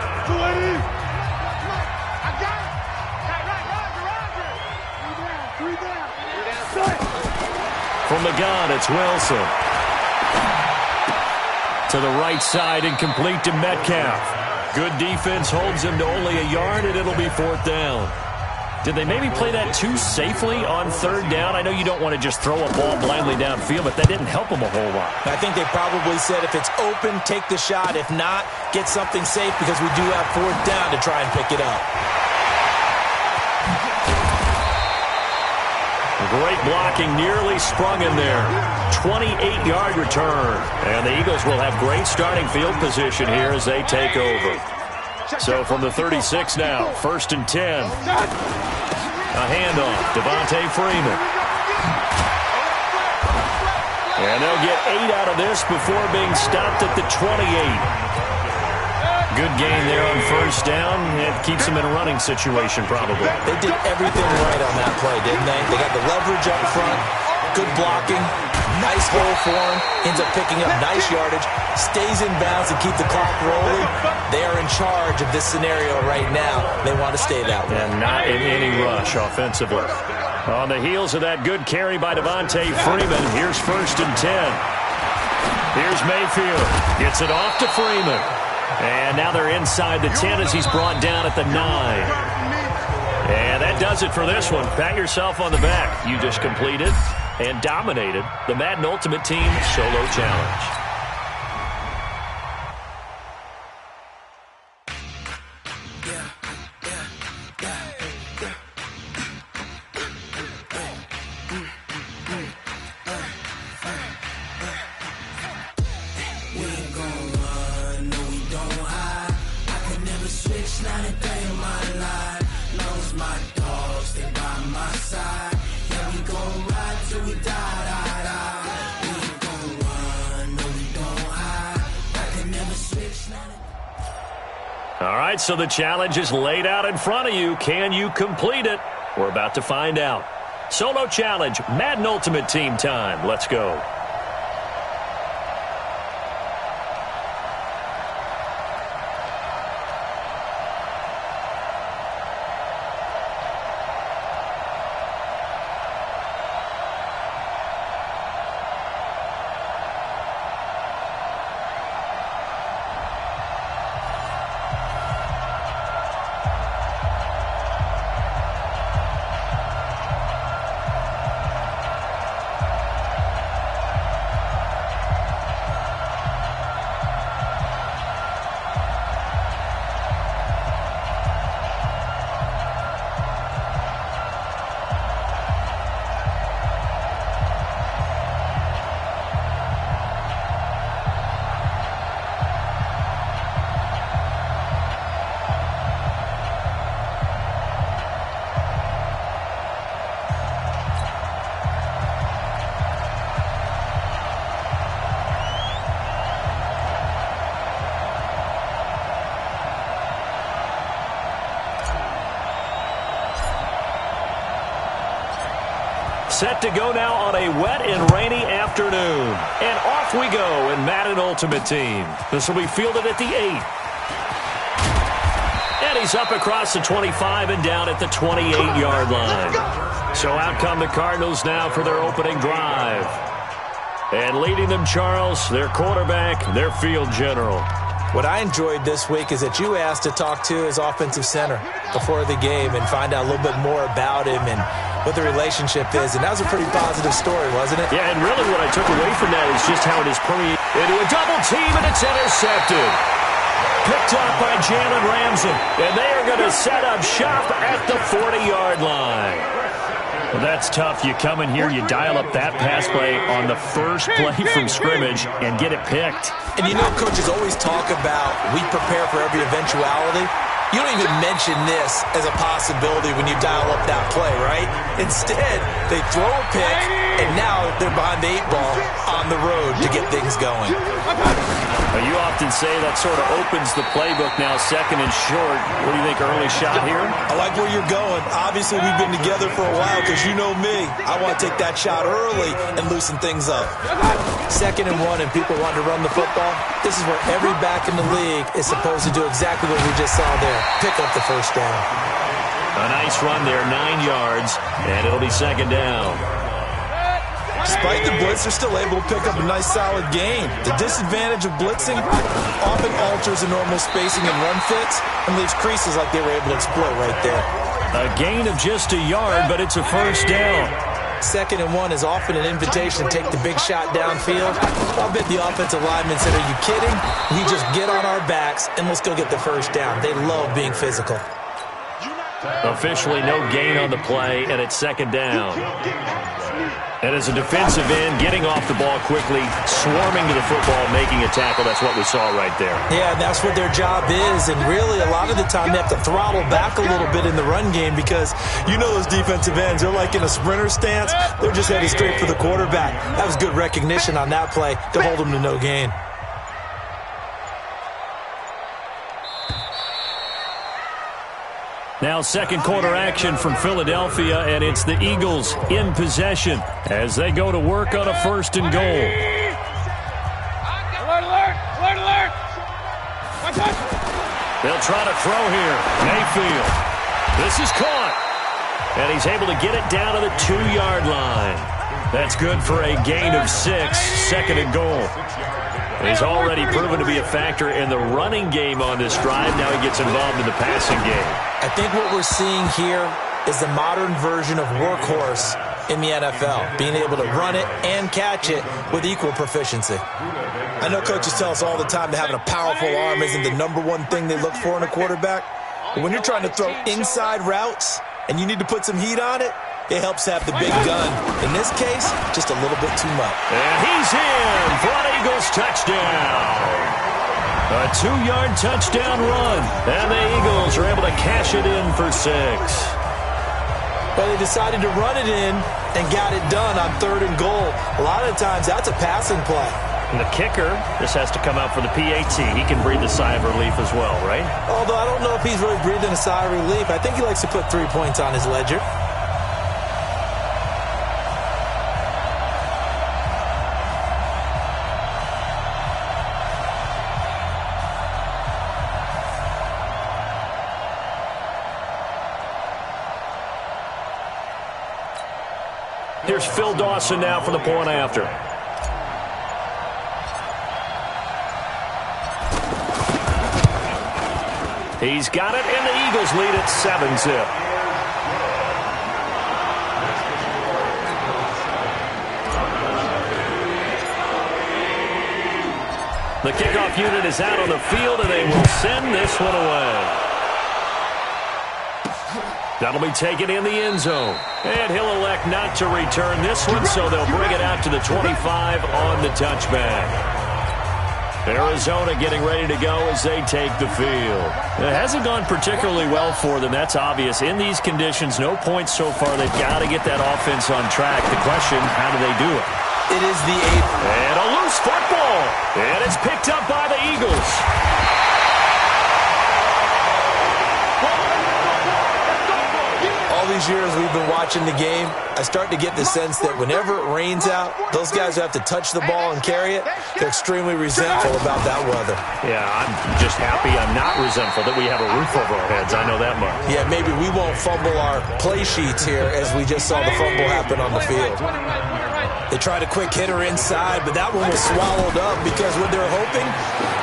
From the gun, it's Wilson. To the right side and complete to Metcalf. Good defense holds him to only a yard, and it'll be fourth down. Did they maybe play that too safely on third down? I know you don't want to just throw a ball blindly downfield, but that didn't help them a whole lot. I think they probably said if it's open, take the shot. If not, get something safe because we do have fourth down to try and pick it up. Great blocking, nearly sprung in there. 28-yard return. And the Eagles will have great starting field position here as they take over. So from the 36 now, 1st and 10. A handoff, Devontae Freeman. And they'll get 8 out of this before being stopped at the 28. Good gain there on first down. It keeps them in a running situation, probably. They did everything right on that play, didn't they? They got the leverage up front, good blocking, nice hole for him, ends up picking up nice yardage, stays in bounds and keep the clock rolling. They are in charge of this scenario right now. They want to stay that way. And not in any rush offensively. On the heels of that good carry by Devontae Freeman, here's 1st and 10. Here's Mayfield. Gets it off to Freeman. And now they're inside the 10 as he's brought down at the 9. And that does it for this one. Pat yourself on the back. You just completed and dominated the Madden Ultimate Team Solo Challenge. All right, so the challenge is laid out in front of you. Can you complete it? We're about to find out. Solo challenge, Madden Ultimate Team time. Let's go. Set to go now on a wet and rainy afternoon. And off we go in Madden Ultimate Team. This will be fielded at the 8. And he's up across the 25 and down at the 28-yard line. So out come the Cardinals now for their opening drive. And leading them, Charles, their quarterback, their field general. What I enjoyed this week is that you asked to talk to his offensive center before the game and find out a little bit more about him and what the relationship is. And that was a pretty positive story, wasn't it? Yeah, and really what I took away from that is just how it is permeated into a double team, and it's intercepted. Picked up by Jalen Ramsey, and they are going to set up shop at the 40-yard line. Well, that's tough. You come in here, you dial up that pass play on the first play from scrimmage and get it picked. And you know, coaches always talk about we prepare for every eventuality. You don't even mention this as a possibility when you dial up that play, right? Instead, they throw a pick, and now they're behind the 8-ball on the road to get things going. Well, you often say that sort of opens the playbook now, second and short. What do you think, early shot here? I like where you're going. Obviously, we've been together for a while because you know me. I want to take that shot early and loosen things up. 2nd and 1 and people want to run the football. This is where every back in the league is supposed to do exactly what we just saw there. Pick up the first down. A nice run there, 9 yards, and it'll be 2nd down. Despite the blitz, they're still able to pick up a nice, solid gain. The disadvantage of blitzing often alters the normal spacing and run fits and leaves creases like they were able to exploit right there. A gain of just a yard, but it's a first down. 2nd and 1 is often an invitation to take the big shot downfield. I'll bet the offensive lineman said, are you kidding? We just get on our backs and let's go get the first down. They love being physical. Officially no gain on the play, and it's 2nd down. And as a defensive end, getting off the ball quickly, swarming to the football, making a tackle, that's what we saw right there. Yeah, and that's what their job is. And really, a lot of the time, they have to throttle back a little bit in the run game because you know those defensive ends, they're like in a sprinter stance. They're just headed straight for the quarterback. That was good recognition on that play to hold them to no gain. Now 2nd quarter action from Philadelphia, and it's the Eagles in possession as they go to work on a 1st and goal. Alert, alert, alert, alert. Watch out. They'll try to throw here. Mayfield. This is caught. And he's able to get it down to the 2-yard line. That's good for a gain of 6, 2nd and goal. He's already proven to be a factor in the running game on this drive. Now he gets involved in the passing game. I think what we're seeing here is the modern version of workhorse in the NFL, being able to run it and catch it with equal proficiency. I know coaches tell us all the time that having a powerful arm isn't the #1 thing they look for in a quarterback. But when you're trying to throw inside routes and you need to put some heat on it, it helps have the big gun. In this case, just a little bit too much. And he's in for an Eagles touchdown. A 2-yard touchdown run. And the Eagles are able to cash it in for 6. But they decided to run it in and got it done on 3rd and goal. A lot of times, that's a passing play. And the kicker, this has to come out for the PAT. He can breathe a sigh of relief as well, right? Although I don't know if he's really breathing a sigh of relief. I think he likes to put 3 points on his ledger. Here's Phil Dawson now for the point after. He's got it, and the Eagles lead at 7-zip. The kickoff unit is out on the field, and they will send this one away. That'll be taken in the end zone. And he'll elect not to return this one, so they'll bring it out to the 25 on the touchback. Arizona getting ready to go as they take the field. It hasn't gone particularly well for them. That's obvious. In these conditions, no points so far. They've got to get that offense on track. The question, how do they do it? It is the 8th. And a loose football. And it's picked up by the Eagles. All these years we've been watching the game, I start to get the sense that whenever it rains out, those guys who have to touch the ball and carry it, they're extremely resentful about that weather. Yeah, I'm just happy I'm not resentful that we have a roof over our heads. I know that much. Yeah, maybe we won't fumble our play sheets here as we just saw the fumble happen on the field. They tried a quick hitter inside, but that one was swallowed up because what they're hoping,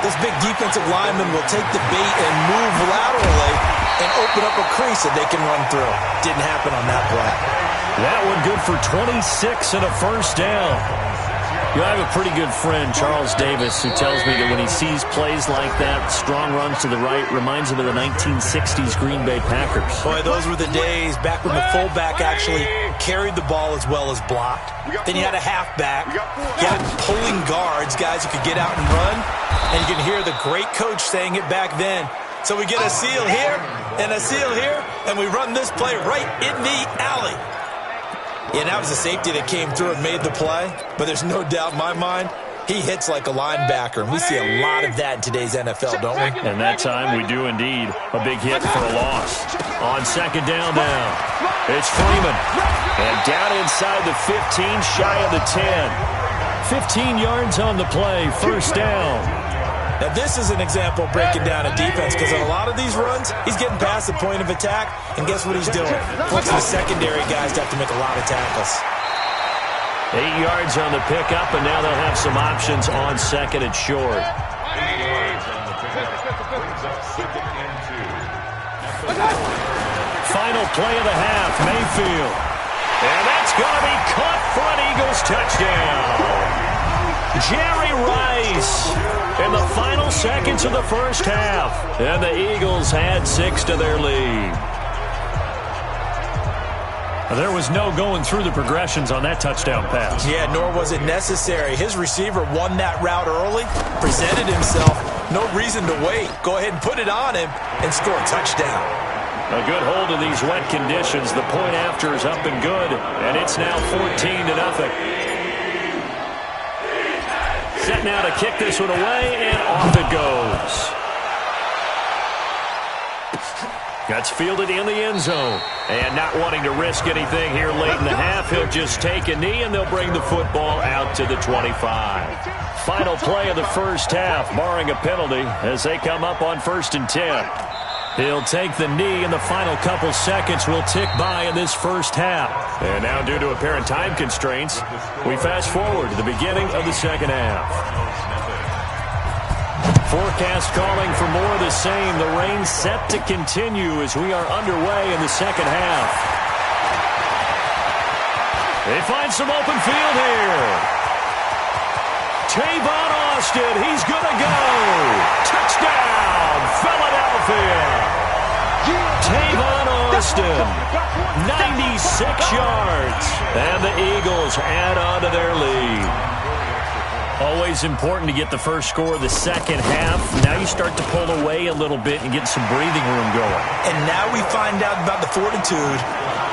this big defensive lineman will take the bait and move laterally and open up a crease that they can run through. Didn't happen on that play. That one good for 26 and a first down. You know, I have a pretty good friend, Charles Davis, who tells me that when he sees plays like that, strong runs to the right, reminds him of the 1960s Green Bay Packers. Boy, those were the days back when the fullback actually carried the ball as well as blocked. Then you had a halfback. You had pulling guards, guys who could get out and run. And you can hear the great coach saying it back then. So we get a seal here and a seal here, and we run this play right in the alley. Yeah, that was the safety that came through and made the play. But there's no doubt in my mind, he hits like a linebacker. And we see a lot of that in today's NFL, don't we? And that time we do indeed. A big hit for a loss. On second down now, it's Freeman. And down inside the 15, shy of the 10. 15 yards on the play, first down. Now, this is an example of breaking down a defense because on a lot of these runs, he's getting past the point of attack, and guess what he's doing? Forcing the secondary guys to have to make a lot of tackles. 8 yards on the pickup, and now they'll have some options on second and short. Final play of the half, Mayfield. And that's going to be caught for an Eagles touchdown. Jerry Rice in the final seconds of the first half. And the Eagles add 6 to their lead. There was no going through the progressions on that touchdown pass. Yeah, nor was it necessary. His receiver won that route early, presented himself. No reason to wait. Go ahead and put it on him and score a touchdown. A good hold of these wet conditions. The point after is up and good, and it's now 14-0. Set now to kick this one away, and off it goes. That's fielded in the end zone. And not wanting to risk anything here late in the half, he'll just take a knee, and they'll bring the football out to the 25. Final play of the first half, barring a penalty, as they come up on 1st and 10. He'll take the knee, and the final couple seconds will tick by in this first half. And now, due to apparent time constraints, we fast forward to the beginning of the second half. Forecast calling for more of the same. The rain set to continue as we are underway in the second half. They find some open field here. Tavon Austin, he's going to go. Touchdown, Philadelphia. Tavon Austin, 96 yards. And the Eagles add on to their lead. Always important to get the first score of the second half. Now you start to pull away a little bit and get some breathing room going. And now we find out about the fortitude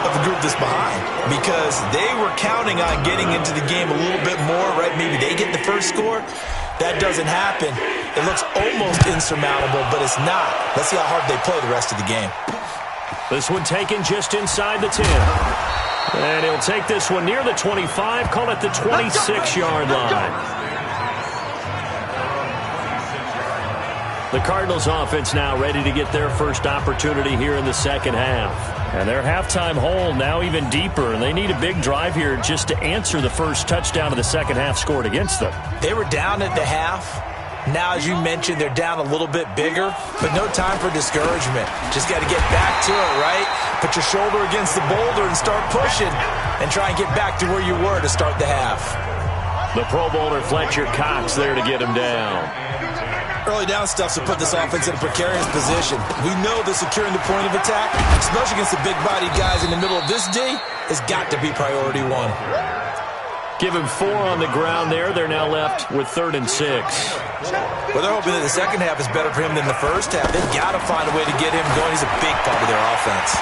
of the group that's behind, because they were counting on getting into the game a little bit more, right? Maybe they get the first score. That doesn't happen. It looks almost insurmountable, but it's not. Let's see how hard they play the rest of the game. This one taken just inside the 10. And he'll take this one near the 25, call it the 26-yard line. The Cardinals offense now ready to get their first opportunity here in the second half. And their halftime hole now even deeper, and they need a big drive here just to answer the first touchdown of the second half scored against them. They were down at the half. Now, as you mentioned, they're down a little bit bigger, but no time for discouragement. Just got to get back to it, right? Put your shoulder against the boulder and start pushing and try and get back to where you were to start the half. The Pro Bowler Fletcher Cox there to get him down. Early down stuff to put this offense in a precarious position. We know that securing the point of attack, especially against the big-bodied guys in the middle of this D, has got to be priority one. Give him 4 on the ground there. They're now left with 3rd and 6. Well, they're hoping that the second half is better for him than the first half. They've got to find a way to get him going. He's a big part of their offense.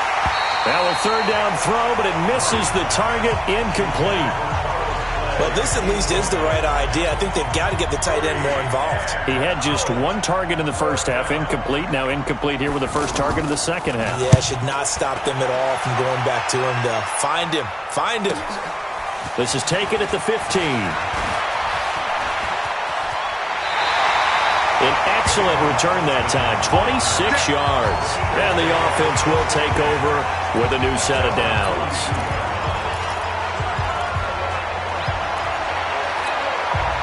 Now a 3rd down throw, but it misses the target, incomplete. Well, this at least is the right idea. I think they've got to get the tight end more involved. He had just 1 target in the first half, incomplete. Now incomplete here with the first target of the second half. Yeah, should not stop them at all from going back to him to find him. Find him. This is taken at the 15. An excellent return that time, 26 yards. And the offense will take over with a new set of downs.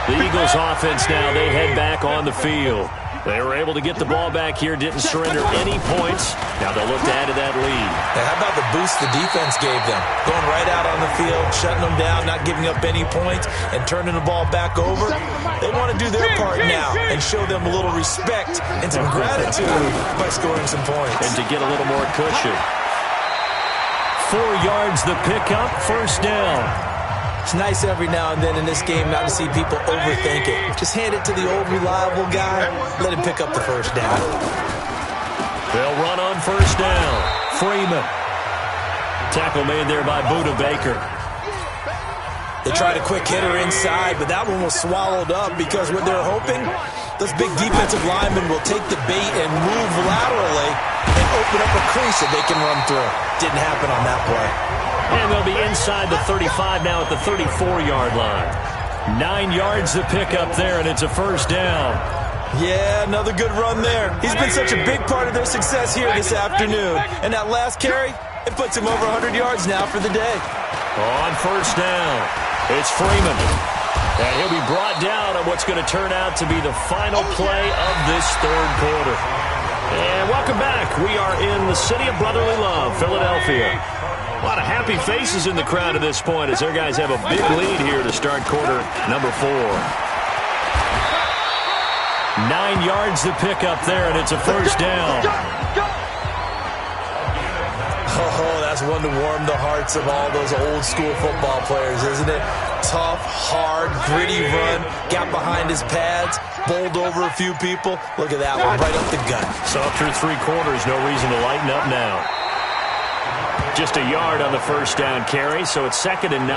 The Eagles offense now, they head back on the field. They were able to get the ball back here, didn't surrender any points. Now they'll look to add to that lead. Now, how about the boost the defense gave them? Going right out on the field, shutting them down, not giving up any points, and turning the ball back over. They want to do their part now and show them a little respect and some gratitude by scoring some points. And to get a little more cushion. 4 yards the pickup, first down. It's nice every now and then in this game not to see people overthink it. Just hand it to the old reliable guy. Let him pick up the first down. They'll run on first down. Freeman. Tackle made there by Buda Baker. They tried a quick hitter inside, but that one was swallowed up because what they're hoping, those big defensive linemen will take the bait and move laterally and open up a crease that they can run through. Didn't happen on that play. And they'll be inside the 35 now at the 34-yard line. 9 yards to pick up there, and it's a first down. Yeah, another good run there. He's been such a big part of their success here this afternoon. And that last carry, it puts him over 100 yards now for the day. On first down, it's Freeman. And he'll be brought down on what's going to turn out to be the final play of this third quarter. And welcome back. We are in the city of brotherly love, Philadelphia. A lot of happy faces in the crowd at this point as their guys have a big lead here to start quarter number 4. 9 yards to pick up there, and it's a first down. Oh, that's one to warm the hearts of all those old school football players, isn't it? Tough, hard, gritty run, got behind his pads, bowled over a few people. Look at that one, right up the gut. So up through 3 quarters, no reason to lighten up now. Just a yard on the first down carry, so it's 2nd and 9.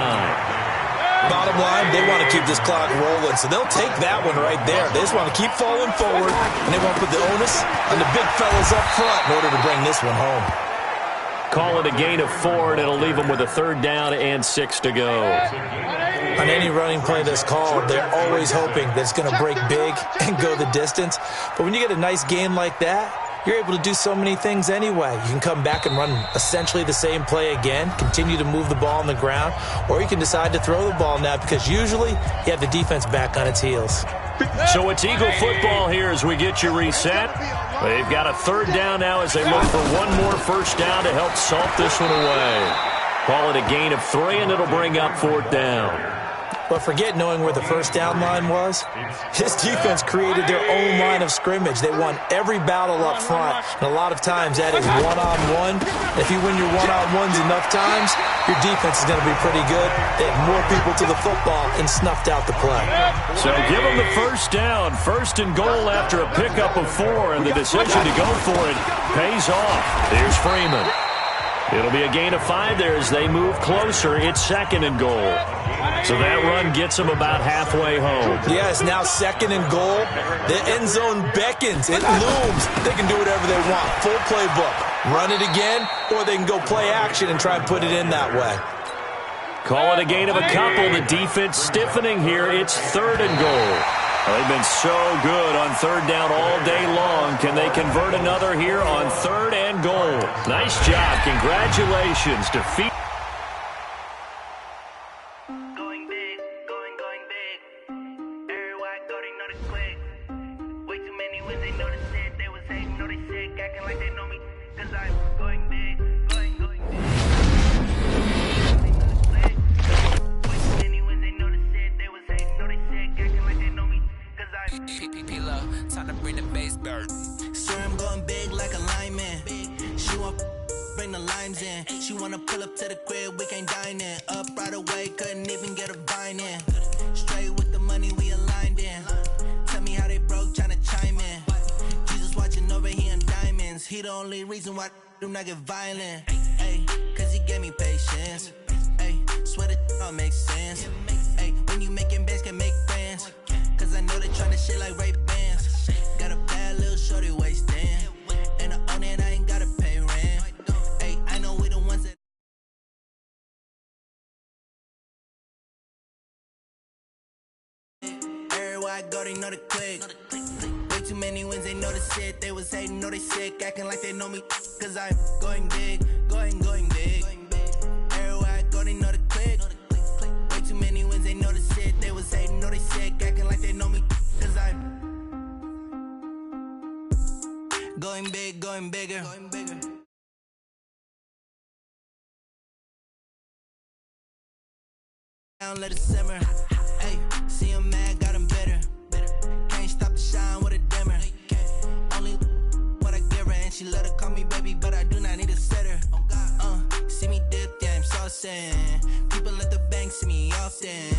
Bottom line, they want to keep this clock rolling, so they'll take that one right there. They just want to keep falling forward, and they want to put the onus on the big fellas up front in order to bring this one home. Call it a gain of 4, and it'll leave them with a 3rd down and 6 to go. On any running play that's called, they're always hoping that it's going to break big and go the distance. But when you get a nice gain like that, you're able to do so many things anyway. You can come back and run essentially the same play again, continue to move the ball on the ground, or you can decide to throw the ball now because usually you have the defense back on its heels. So it's Eagle football here as we get you reset. They've got a 3rd down now as they look for one more first down to help salt this one away. Call it a gain of 3, and it'll bring up 4th down. But forget knowing where the first down line was. His defense created their own line of scrimmage. They won every battle up front, and a lot of times that is one-on-one. If you win your one-on-ones enough times, your defense is going to be pretty good. They have more people to the football and snuffed out the play. So give them the first down. 1st and goal after a pickup of 4, and the decision to go for it pays off. Here's Freeman. It'll be a gain of 5 there as they move closer. It's 2nd and goal. So that run gets them about halfway home. Yeah, it's now 2nd and goal. The end zone beckons. It looms. They can do whatever they want. Full playbook. Run it again, or they can go play action and try and put it in that way. Call it a gain of a couple. The defense stiffening here. It's 3rd and goal. They've been so good on 3rd down all day long. Can they convert another here on 3rd and goal? Nice job. Congratulations. Defeat. Going big. Everybody go, they know the quick. Way too many wins, they know the shit. They was hating, know they sick, acting like they know me. Cause I'm going big, going big. Way too many wins, they know the shit. They was hating, know they sick, acting like they know me. Cause I'm PPP time to bring the bass back. swear I'm going big like a lineman. She want bring the limes in. She wanna pull up to the crib, we can't dine in. Up right away, couldn't even get a vine in. Straight with the money we aligned in. Tell me how they broke, tryna chime in. Jesus watching over here in diamonds. He the only reason why do not get violent. Ay, cause he gave me patience. Ay, swear that all makes sense. Ay, when you making bands, can make friends. Cause I know they tryna shit like Ray-Bans. Got a bad little shorty wasting. And I own it, I ain't gotta pay rent. Ay, I know we the ones that everywhere I go, they know the click. Way too many wins, they know the shit. They was hating, know they sick, acting like they know me. Cause I'm going big, going big. Everywhere I go, they know the click. Way too many wins, they know the shit. They was hating, know they sick, acting Going big, going bigger. Down, let it simmer. Hey, see him mad, got him bitter. Can't stop the shine with a dimmer. Only what I give her, and she let her call me baby, but I do not need a sitter. See me dip, yeah, I'm saucing. People at the bank see me often.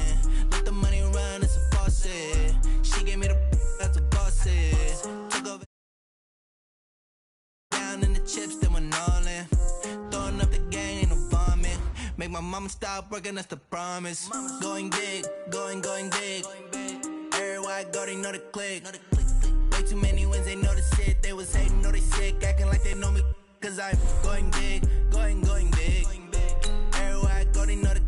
Let the money run, it's a faucet. She gave me the that's a boss it. Took over down in the chips, then went all in. Throwing up the gang, ain't no vomit. Make my mama stop working, that's the promise. Going big, going big. Everywhere I go, they know the click. Way too many wins, they know the shit. They was hating, know they sick, acting like they know me. Cause I'm going big, going big. Everywhere I go, they know the